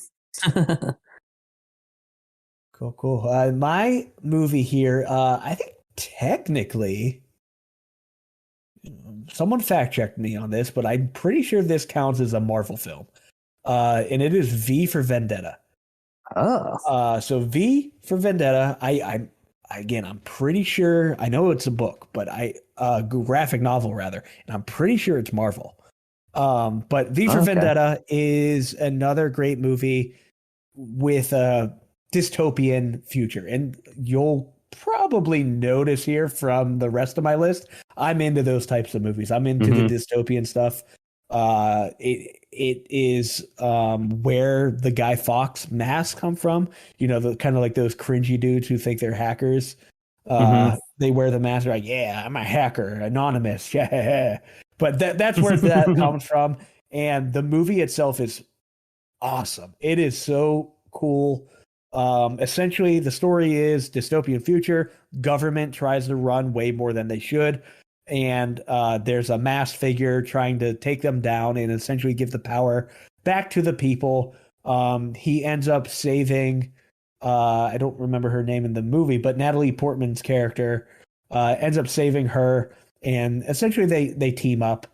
Cool, cool. My movie here, I think technically, someone fact checked me on this, but I'm pretty sure this counts as a Marvel film. And it is V for Vendetta. Oh. So V for Vendetta, I'm pretty sure, I know it's a book, but graphic novel rather, and I'm pretty sure it's Marvel. But V for Okay. Vendetta is another great movie with a dystopian future. And you'll probably notice here from the rest of my list, I'm into those types of movies. I'm into the Hmm. dystopian stuff. It is where the Guy Fawkes masks come from. The kind of like those cringy dudes who think they're hackers. Hmm. They wear the mask, they're like, yeah, I'm a hacker, anonymous. Yeah. But that's where that comes from. And the movie itself is awesome. It is so cool. Essentially, the story is dystopian future. Government tries to run way more than they should, and there's a masked figure trying to take them down and essentially give the power back to the people. He ends up saving. I don't remember her name in the movie, but Natalie Portman's character ends up saving her, and essentially they team up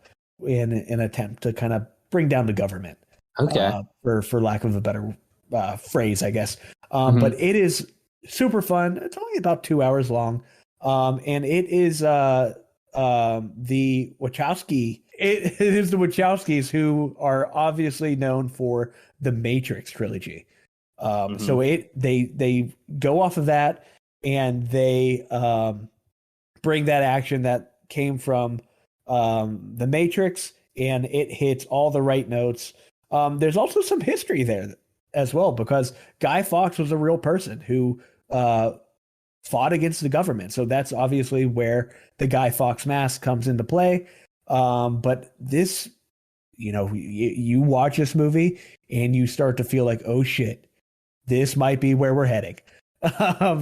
in an attempt to kind of bring down the government Okay. for lack of a better phrase, I guess. Hmm. But it is super fun. It's only about 2 hours long, and it is the Wachowski. It is the Wachowskis who are obviously known for the Matrix trilogy. Hmm. So they go off of that and they bring that action that came from the Matrix, and it hits all the right notes. There's also some history there as well because Guy Fawkes was a real person who uh, fought against the government. So that's obviously where the Guy Fawkes mask comes into play. But this, you watch this movie and you start to feel like, oh shit, this might be where we're heading.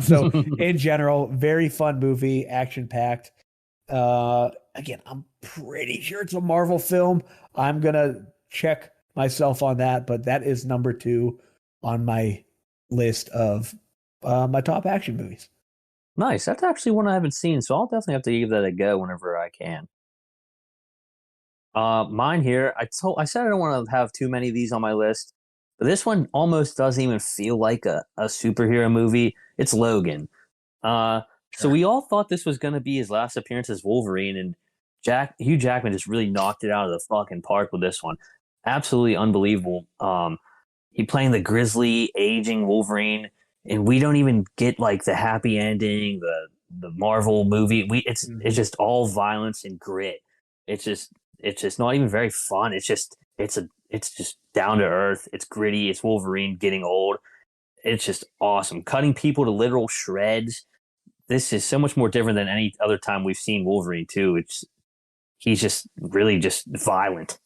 So in general, very fun movie, action packed. Again, I'm pretty sure it's a Marvel film. I'm gonna check myself on that, but that is number two on my list of my top action movies. Nice. That's actually one I haven't seen, so I'll definitely have to give that a go whenever I can. Mine here. I said I don't want to have too many of these on my list, but this one almost doesn't even feel like a superhero movie. It's Logan. Uh, so Sure. we all thought this was going to be his last appearance as Wolverine, and Hugh Jackman just really knocked it out of the fucking park with this one. Absolutely unbelievable. He playing the grizzly aging Wolverine, and we don't even get like the happy ending, the Marvel movie. It's Mhm. just all violence and grit. It's just it's just not even very fun. It's just down to earth. It's gritty. It's Wolverine getting old. It's just awesome. Cutting people to literal shreds. This is so much more different than any other time we've seen Wolverine too. He's just really just violent.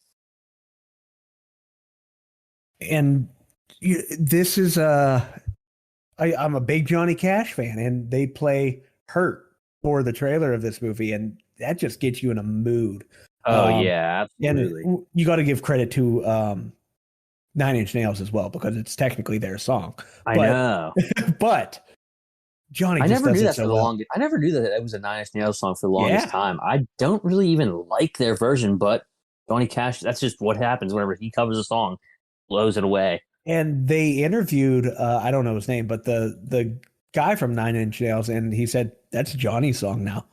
And this is I'm a big Johnny Cash fan, and they play "Hurt" for the trailer of this movie, and that just gets you in a mood. Oh yeah, And absolutely. you got to give credit to Nine Inch Nails as well because it's technically their song, I but know. but Johnny I just never does knew it that for so the well. longest. I never knew that it was a Nine Inch Nails song for the longest Yeah. time. I don't really even like their version, but Johnny Cash. That's just what happens whenever he covers a song, blows it away. And they interviewed I don't know his name, but the guy from Nine Inch Nails, and he said that's Johnny's song now.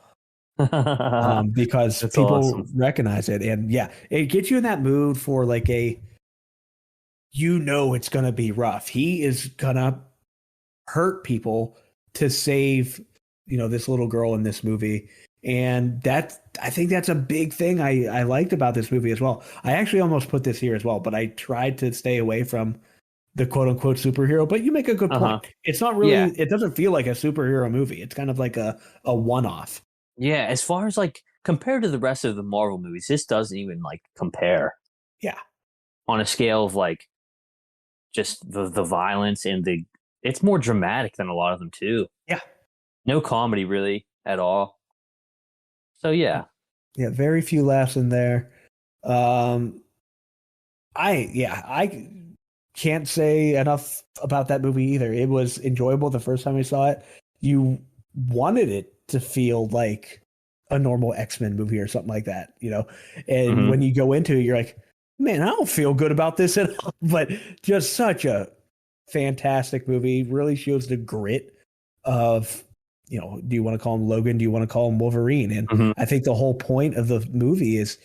Because That's awesome. people recognize it. And yeah, it gets you in that mood for like it's gonna be rough. He is gonna hurt people to save, this little girl in this movie. And I think that's a big thing I liked about this movie as well. I actually almost put this here as well, but I tried to stay away from the quote unquote superhero, but you make a good Uh-huh. point. It's not really, Yeah. it doesn't feel like a superhero movie. It's kind of like a one off. Yeah. As far as like compared to the rest of the Marvel movies, this doesn't even like compare Yeah. on a scale of like just the violence and the it's more dramatic than a lot of them too. Yeah. No comedy really at all. So yeah. Yeah. Very few laughs in there. Um, I can't say enough about that movie either. It was enjoyable the first time I saw it. You wanted it to feel like a normal X-Men movie or something like that, And Hmm. when you go into it, you're like, man, I don't feel good about this at all. But just such a fantastic movie. Really shows the grit of, do you want to call him Logan? Do you want to call him Wolverine? And Hmm. I think the whole point of the movie is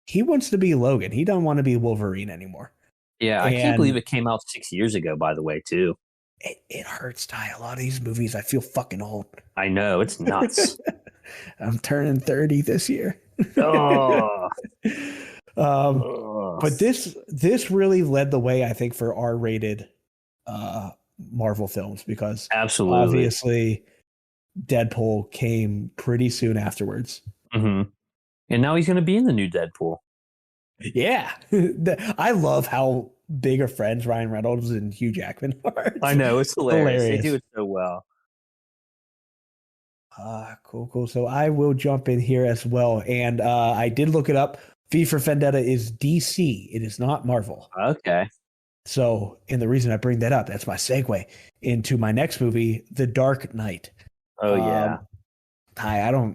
he wants to be Logan. He doesn't want to be Wolverine anymore. Yeah, I can't believe And it came out 6 years ago, by the way, too. it hurts, Ty. A lot of these movies, I feel fucking old. I know, it's nuts. I'm turning 30 this year. Oh, um, oh. but this really led the way, I think, for R-rated uh, Marvel films because Absolutely. obviously Deadpool came pretty soon afterwards. Hmm. And now he's going to be in the new Deadpool. Yeah, I love how big of friends Ryan Reynolds and Hugh Jackman are. I It's know, it's hilarious. They do hilarious. it so well. Cool, cool. So I will jump in here as well. And I did look it up. V for Vendetta is DC. It is not Marvel. Okay. So, and the reason I bring that up, that's my segue into my next movie, The Dark Knight. Oh, yeah. Um,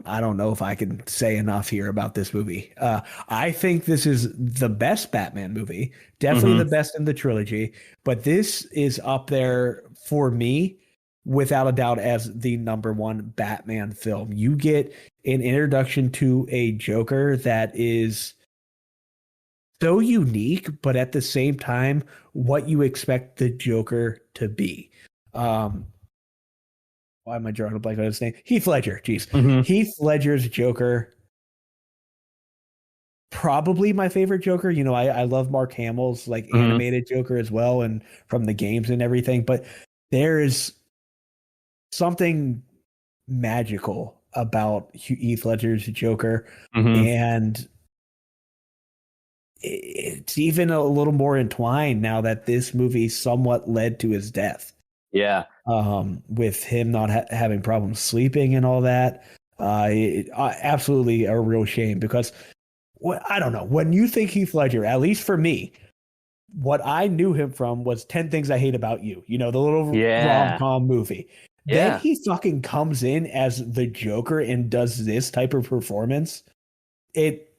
I don't know if I can say enough here about this movie. I think this is the best Batman movie, definitely Hmm. the best in the trilogy, but this is up there for me without a doubt as the number one Batman film. You get an introduction to a Joker that is so unique, but at the same time, what you expect the Joker to be. Um, why am I drawing a blank on his name? Heath Ledger. Jeez. Hmm. Heath Ledger's Joker, probably my favorite Joker. I love Mark Hamill's like Hmm. animated Joker as well, and from the games and everything. But there is something magical about Heath Ledger's Joker, Hmm. and it's even a little more entwined now that this movie somewhat led to his death. Yeah. With him not having problems sleeping and all that. Absolutely a real shame because I don't know. When you think Heath Ledger, at least for me, what I knew him from was 10 Things I Hate About You, the little rom Yeah. com movie. Then Yeah. he fucking comes in as the Joker and does this type of performance. It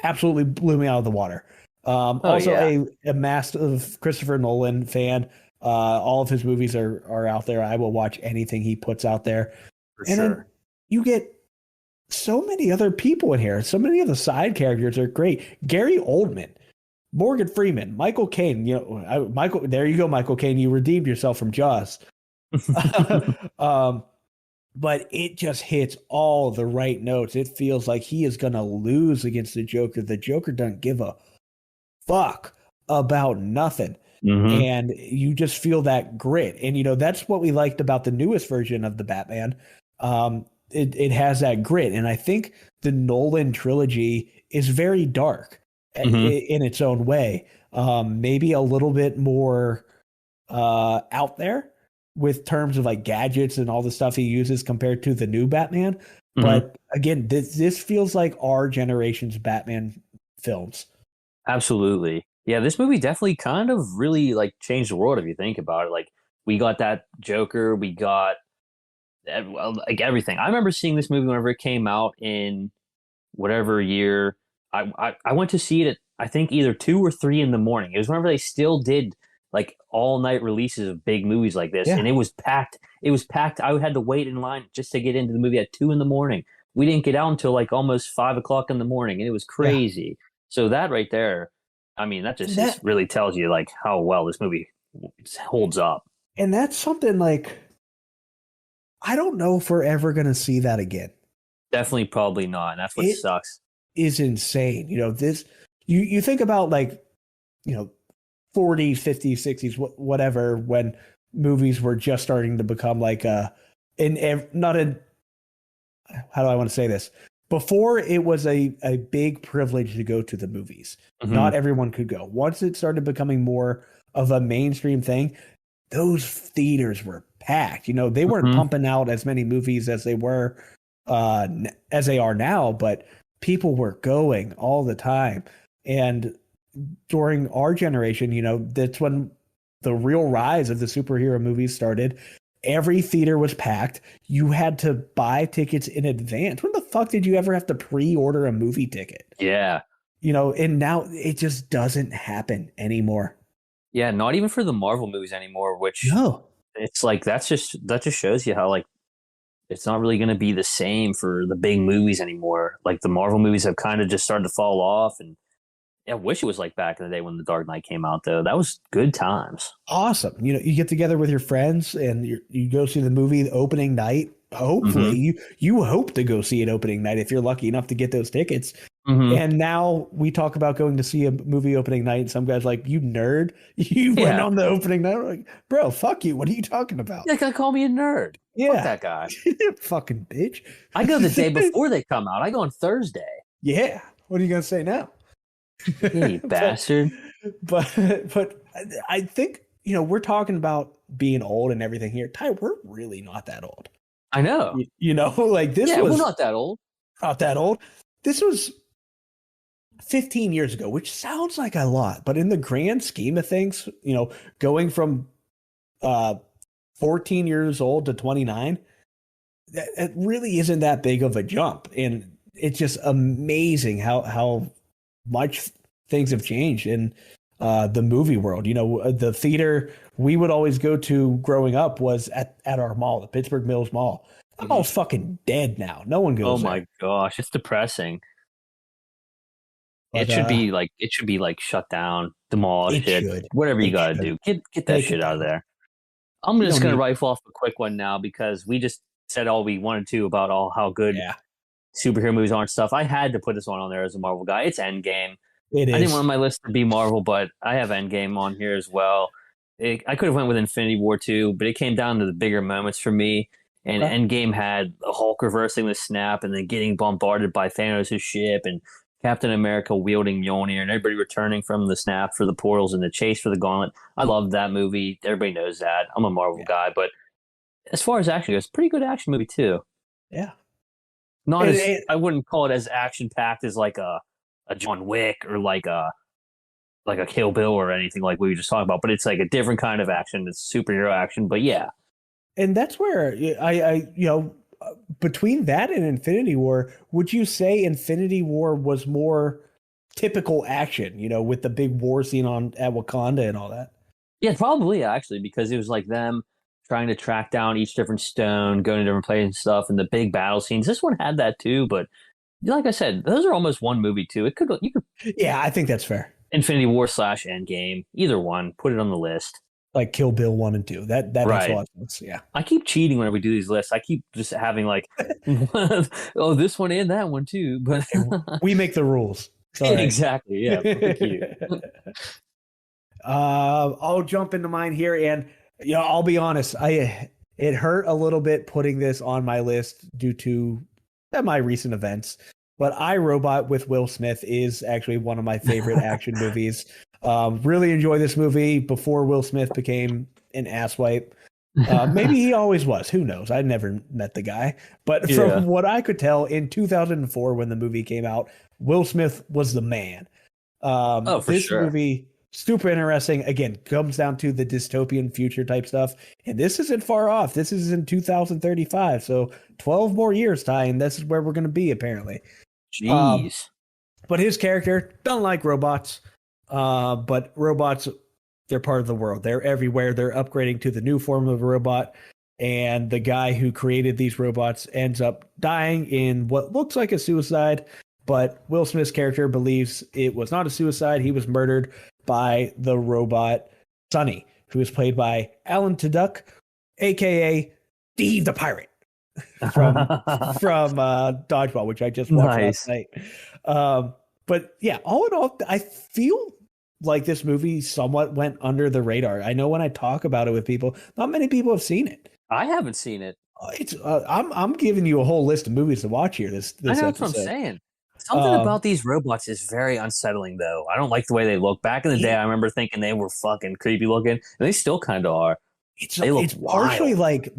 absolutely blew me out of the water. Oh, Also, yeah. a massive Christopher Nolan fan. All of his movies are out there. I will watch anything he puts out there. For And then sure. you get so many other people in here. So many of the side characters are great. Gary Oldman, Morgan Freeman, Michael Caine. Michael. There you go, Michael Caine. You redeemed yourself from Jaws. um, but it just hits all the right notes. It feels like he is going to lose against the Joker. The Joker doesn't give a fuck about nothing. Hmm. And you just feel that grit. And, that's what we liked about the newest version of the Batman. It has that grit. And I think the Nolan trilogy is very dark Hmm. in its own way. Maybe a little bit more out there. with terms of like gadgets and all the stuff he uses compared to the new Batman. Mhm. But again, this feels like our generation's Batman films. Absolutely. Yeah, this movie definitely kind of really like changed the world if you think about it. Like we got that Joker, we got well, like everything. I remember seeing this movie whenever it came out in whatever year. I went to see it at I think either 2 or 3 in the morning. It was whenever they still did like all night releases of big movies like this, and Yeah. it was packed. It was packed. I had to wait in line just to get into the movie at 2 in the morning. We didn't get out until like almost 5 o'clock in the morning, and it was Yeah. crazy. So that right there, I mean, that just That really tells you like how well this movie holds up. and that's something like I don't know if we're ever gonna see that again. Definitely, probably not. And that's what It sucks. is insane. This you think about like, 40s, 50s, 60s, whatever, when movies were just starting to become like not a how do I want to say this? Before it was a big privilege to go to the movies. Mhm. Not everyone could go. Once it started becoming more of a mainstream thing, those theaters were packed. They weren't Mhm. pumping out as many movies as they were as they are now, but people were going all the time. And during our generation, that's when the real rise of the superhero movies started. Every theater was packed. You had to buy tickets in advance. When the fuck did you ever have to pre-order a movie ticket? Yeah. And now it just doesn't happen anymore. Yeah, not even for the Marvel movies anymore, which No. it's like that just shows you how like it's not really going to be the same for the big movies anymore. Like the Marvel movies have kind of just started to fall off, and I wish it was like back in the day when The Dark Knight came out though. That was good times. Awesome. You get together with your friends and you go see the movie the opening night. Hopefully you hope to go see it opening night if you're lucky enough to get those tickets. And now we talk about going to see a movie opening night, and some guy's like, "You nerd, you went on the opening night." We're like, bro, fuck you. What are you talking about? That guy called me a nerd. Yeah. Fuck that guy. Fucking bitch. I go the day before they come out. I go on Thursday. Yeah. What are you gonna say now? Yeah, you bastard. But I think we're talking about being old and everything here. Ty, we're really not that old. I know. Like this Yeah, was we're not that old. Not that old. This was 15 years ago, which sounds like a lot, but in the grand scheme of things, going from 14 years old to 29, it really isn't that big of a jump. And it's just amazing how much things have changed in the movie world. The theater we would always go to growing up was at our mall, the Pittsburgh Mills Mall. That mall's fucking dead now. No one goes there. Oh my gosh, it's depressing. But, it should be like shut down, demolished, whatever you got to do. Get that shit out of there. I'm just going to rifle off a quick one now because we just said all we wanted to about how good superhero movies are and stuff. I had to put this one on there as a Marvel guy. It's Endgame. It is. I didn't want my list to be Marvel, but I have Endgame on here as well. I could have went with Infinity War too, but it came down to the bigger moments for me. And Endgame had the Hulk reversing the snap and then getting bombarded by Thanos' ship and Captain America wielding Mjolnir and everybody returning from the snap for the portals and the chase for the gauntlet. I love that movie. Everybody knows that. I'm a Marvel guy, but as far as action goes, pretty good action movie too. Yeah. I wouldn't call it as action packed as like a John Wick or like a Kill Bill or anything like we were just talking about, but it's like a different kind of action. It's superhero action, but yeah. And that's where I between that and Infinity War, would you say Infinity War was more typical action, with the big war scene at Wakanda and all that? Yeah, probably actually, because it was like them trying to track down each different stone, going to different places and stuff, and the big battle scenes. This one had that too, but like I said, those are almost one movie too. You could. Yeah, I think that's fair. Infinity War / Endgame, either one. Put it on the list. Like Kill Bill 1 and 2. That makes a lot of sense. Yeah. I keep cheating whenever we do these lists. I keep just having like, oh, this one and that one too. But we make the rules. Exactly. Yeah. Thank you. I'll jump into mine here, and I'll be honest. It hurt a little bit putting this on my list due to my recent events. But I, Robot with Will Smith is actually one of my favorite action movies. Really enjoy this movie before Will Smith became an asswipe. Maybe he always was. Who knows? I never met the guy. But Yeah. from what I could tell, in 2004, when the movie came out, Will Smith was the man. Oh, for This sure. movie, super interesting. Again, comes down to the dystopian future type stuff. And this isn't far off. This is in 2035. So 12 more years, Ty, and this is where we're going to be, apparently. Um, Jeez. but his character doesn't like robots. But robots, they're part of the world. They're everywhere. They're upgrading to the new form of a robot. And the guy who created these robots ends up dying in what looks like a suicide. But Will Smith's character believes it was not a suicide. He was murdered by the robot Sonny, who is played by Alan Tudyk, aka Steve the Pirate from Dodgeball, which I just watched last Nice. night. But yeah, all in all, I feel like this movie somewhat went under the radar. I know when I talk about it with people, not many people have seen it. I haven't seen it. I'm giving you a whole list of movies to watch here I this know that's what I'm episode. saying. Something Um, about these robots is very unsettling, though. I don't like the way they look. Back in the day, it, I remember thinking they were fucking creepy looking, and they still kind of are. They look it's partially wild. like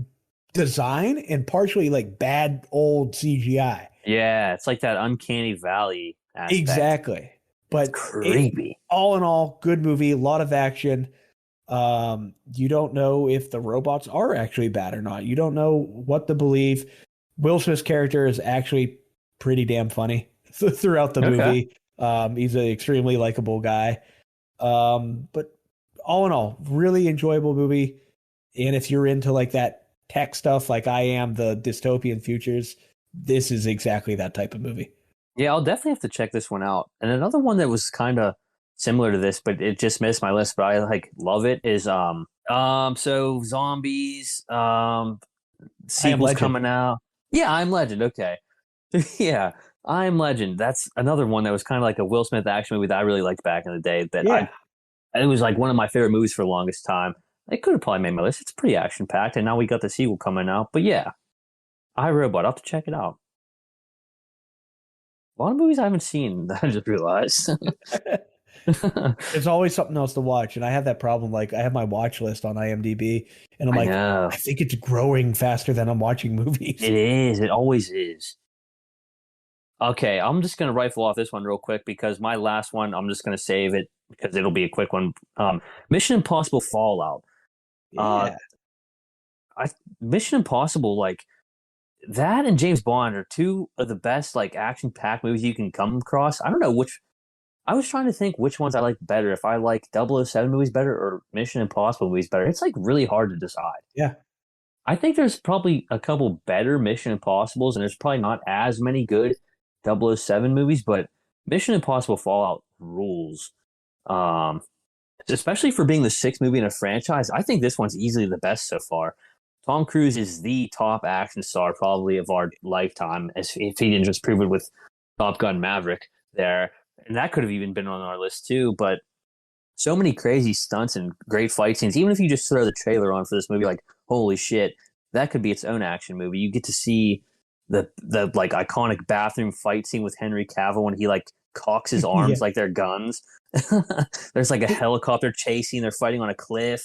design and partially like bad old CGI. Yeah, it's like that uncanny valley aspect. Exactly. It's But it creepy. all in all, good movie, a lot of action. You don't know if the robots are actually bad or not. You don't know what to believe. Will Smith's character is actually pretty damn funny throughout the Okay. movie. He's an extremely likable guy. But all in all, really enjoyable movie. And if you're into like that tech stuff, like I am, the dystopian futures, this is exactly that type of movie. Yeah, I'll definitely have to check this one out. And another one that was kind of similar to this, but it just missed my list, but I like love it is so zombies, I Am sequels Legend. coming out. Yeah, I'm Legend. Okay. Yeah, I'm Legend. That's another one that was kind of like a Will Smith action movie that I really liked back in the day. That I Yeah. it was like one of my favorite movies for the longest time. It could have probably made my list. It's pretty action packed, and now we got the sequel coming out. But yeah, I Robot. I'll have to check it out. A lot of movies I haven't seen that I just realized. There's always something else to watch, and I have that problem. Like I have my watch list on IMDb, and I'm I like, know. I think it's growing faster than I'm watching movies. It is. It always is. Okay, I'm just gonna rifle off this one real quick because my last one, I'm just gonna save it because it'll be a quick one. Mission Impossible Fallout. Uh, Yeah, I Mission Impossible, like that and James Bond are two of the best like action packed movies you can come across. I don't know which. I was trying to think which ones I like better. If I like 007 movies better or Mission Impossible movies better. It's like really hard to decide. yeah. I think there's probably a couple better Mission Impossibles, and there's probably not as many good 007 movies, but Mission Impossible Fallout rules. Um, Especially for being the sixth movie in a franchise. I think this one's easily the best so far. Tom Cruise is the top action star probably of our lifetime, as if he didn't just prove it with Top Gun Maverick there. And that could have even been on our list too, but so many crazy stunts and great fight scenes. Even if you just throw the trailer on for this movie, like holy shit, that could be its own action movie. You get to see the like iconic bathroom fight scene with Henry Cavill when he like cocks his Yeah. arms like they're guns. There's like a Did, helicopter chasing. They're fighting on a cliff.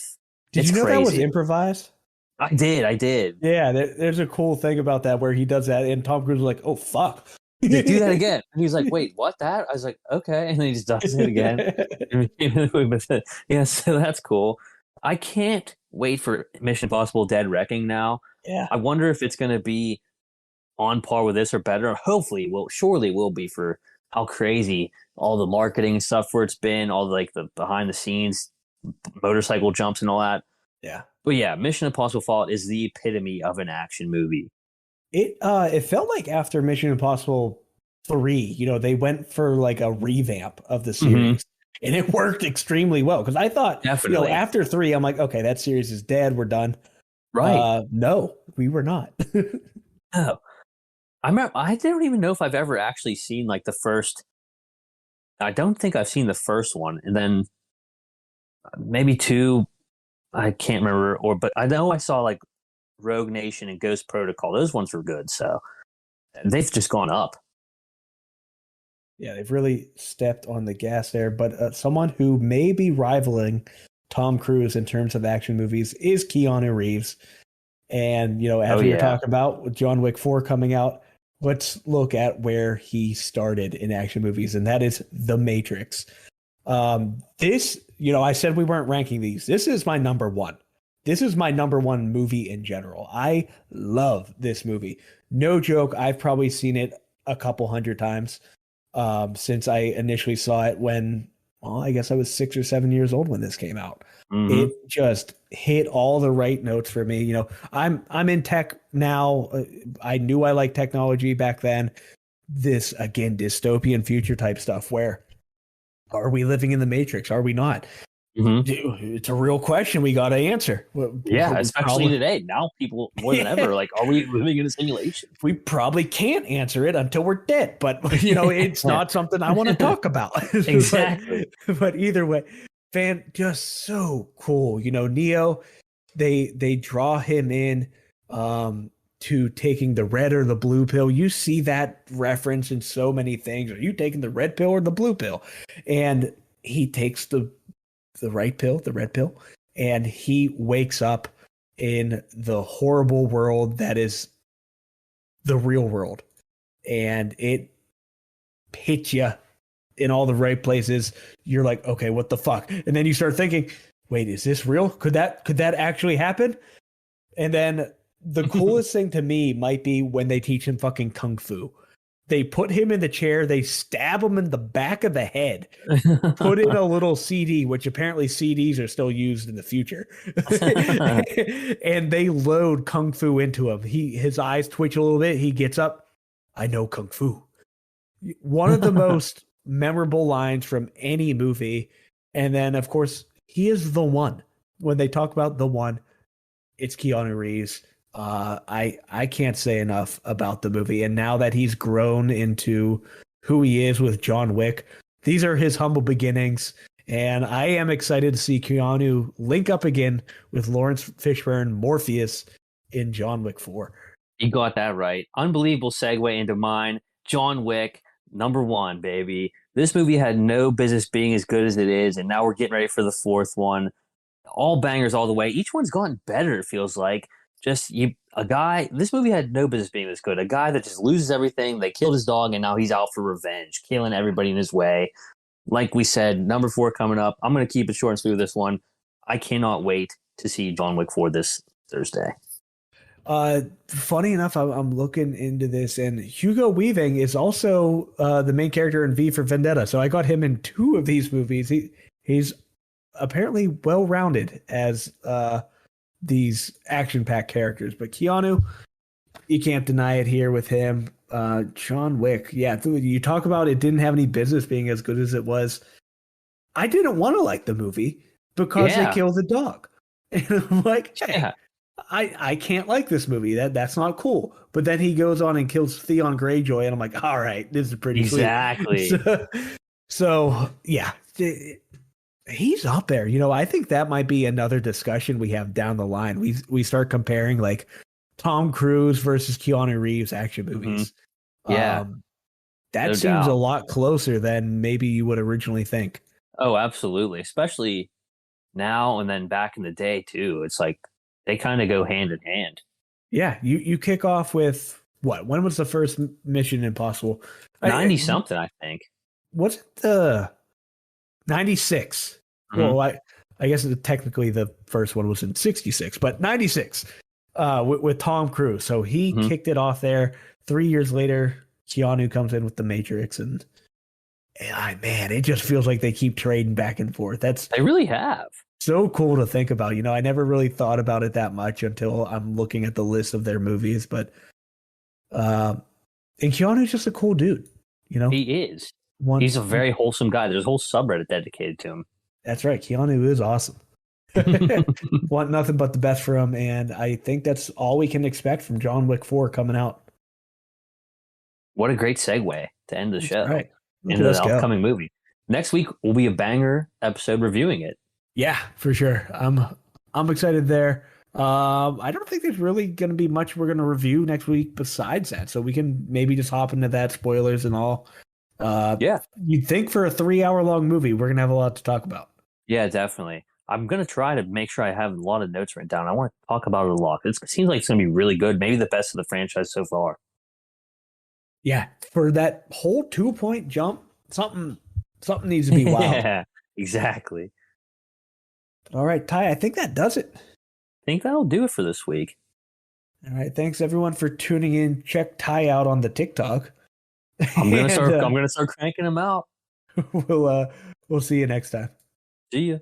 did It's you know that was crazy. improvised? I did. Yeah, there's a cool thing about that where he does that, and Tom Cruise is like, "Oh fuck." Do that again. And he was like, "Wait, what? That?" I was like, "Okay," and then he just does it again. Yeah, so that's cool. I can't wait for Mission Impossible: Dead Reckoning now. Yeah, I wonder if it's going to be on par with this or better. Hopefully, will surely will be for how crazy all the marketing stuff for it's been, all like the behind the scenes motorcycle jumps and all that. yeah. But yeah, Mission Impossible Fallout is the epitome of an action movie. It felt like after Mission Impossible 3, they went for like a revamp of the Mm-hmm. series. And it worked extremely well because I thought, Definitely. after 3, I'm like, okay, that series is dead. We're done. Right. No, we were not. Oh, I don't even know if I've ever actually seen like the first. I don't think I've seen the first one, and then maybe two. I can't remember, but I know I saw like Rogue Nation and Ghost Protocol. Those ones were good, so they've just gone up. Yeah, they've really stepped on the gas there. But someone who may be rivaling Tom Cruise in terms of action movies is Keanu Reeves. And, as Oh we were yeah. talking about with John Wick 4 coming out, let's look at where he started in action movies, and that is The Matrix. This, I said we weren't ranking these. This is my number one. This is my number one movie in general. I love this movie. No joke. I've probably seen it a couple hundred times since I initially saw it when, well, I guess I was 6 or 7 years old when this came out. Mm-hmm. It just hit all the right notes for me. I'm in tech now. I knew I liked technology back then. This, again, dystopian future type stuff where are we living in the Matrix? Are we not? Mm-hmm. It's a real question we got to answer. Yeah, especially today. Now people more than ever like, are we living in a simulation? We probably can't answer it until we're dead, but it's not something I want to talk about. Exactly. but either way, just so cool. Neo, they draw him in to taking the red or the blue pill. You see that reference in so many things. Are you taking the red pill or the blue pill? And he takes the right pill, the red pill, and he wakes up in the horrible world that is the real world. And it hits you in all the right places. You're like, okay, what the fuck? And then you start thinking, wait, is this real? Could that actually happen? And then the coolest thing to me might be when they teach him fucking kung fu. They put him in the chair, they stab him in the back of the head, put in a little CD, which apparently CDs are still used in the future. And they load kung fu into him. His eyes twitch a little bit. He gets up. I know kung fu. One of the most memorable lines from any movie. And then, of course, he is the one. When they talk about the one, it's Keanu Reeves. I can't say enough about the movie. And now that he's grown into who he is with John Wick, these are his humble beginnings. And I am excited to see Keanu link up again with Lawrence Fishburne, Morpheus, in John Wick 4. You got that right. Unbelievable segue into mine. John Wick, number one, baby. This movie had no business being as good as it is, and now we're getting ready for the fourth one. All bangers all the way. Each one's gotten better, it feels like. This movie had no business being this good. A guy that just loses everything. They killed his dog, and now he's out for revenge, killing everybody in his way. Like we said, number 4 coming up. I'm going to keep it short and sweet with this one. I cannot wait to see John Wick 4 this Thursday. Funny enough, I'm looking into this, and Hugo Weaving is also the main character in V for Vendetta. So I got him in 2 of these movies. He's apparently well-rounded as these action-packed characters. But Keanu, you can't deny it here with him. John Wick, yeah, you talk about it didn't have any business being as good as it was. I didn't want to like the movie because they killed the dog. And I'm like, hey, Yeah. I can't like this movie. That's not cool. But then he goes on and kills Theon Greyjoy, and I'm like, all right, this is pretty Exactly. sweet. So yeah, he's up there. I think that might be another discussion we have down the line. We start comparing like Tom Cruise versus Keanu Reeves action movies. Mm-hmm. Yeah. That No seems doubt. a lot closer than maybe you would originally think. Oh, absolutely. Especially now and then back in the day, too. It's like they kind of go hand in hand. Yeah, you kick off with what? When was the first Mission Impossible? 90-something, I think. Was it the 96? Mm-hmm. Well, I guess technically the first one was in 66, but 96 with Tom Cruise. So he kicked it off there. 3 years later, Keanu comes in with The Matrix, and man, it just feels like they keep trading back and forth. They really have. So cool to think about. I never really thought about it that much until I'm looking at the list of their movies. But and Keanu's just a cool dude. He is. He's a very wholesome guy. There's a whole subreddit dedicated to him. That's right. Keanu is awesome. Want nothing but the best for him, and I think that's all we can expect from John Wick 4 coming out. What a great segue to end the show. Right. Into the upcoming movie. Next week will be a banger episode reviewing it. Yeah, for sure. I'm excited there. I don't think there's really going to be much we're going to review next week besides that, so we can maybe just hop into that, spoilers and all. Yeah. You'd think for a 3-hour long movie, we're going to have a lot to talk about. Yeah, definitely. I'm gonna try to make sure I have a lot of notes written down. I want to talk about it a lot. It seems like it's gonna be really good. Maybe the best of the franchise so far. Yeah, for that whole 2 point jump, something needs to be wild. Yeah, exactly. All right, Ty, I think that does it. I think that'll do it for this week. All right, thanks everyone for tuning in. Check Ty out on the TikTok. I'm gonna start. And, I'm gonna start cranking them out. we'll see you next time. See ya.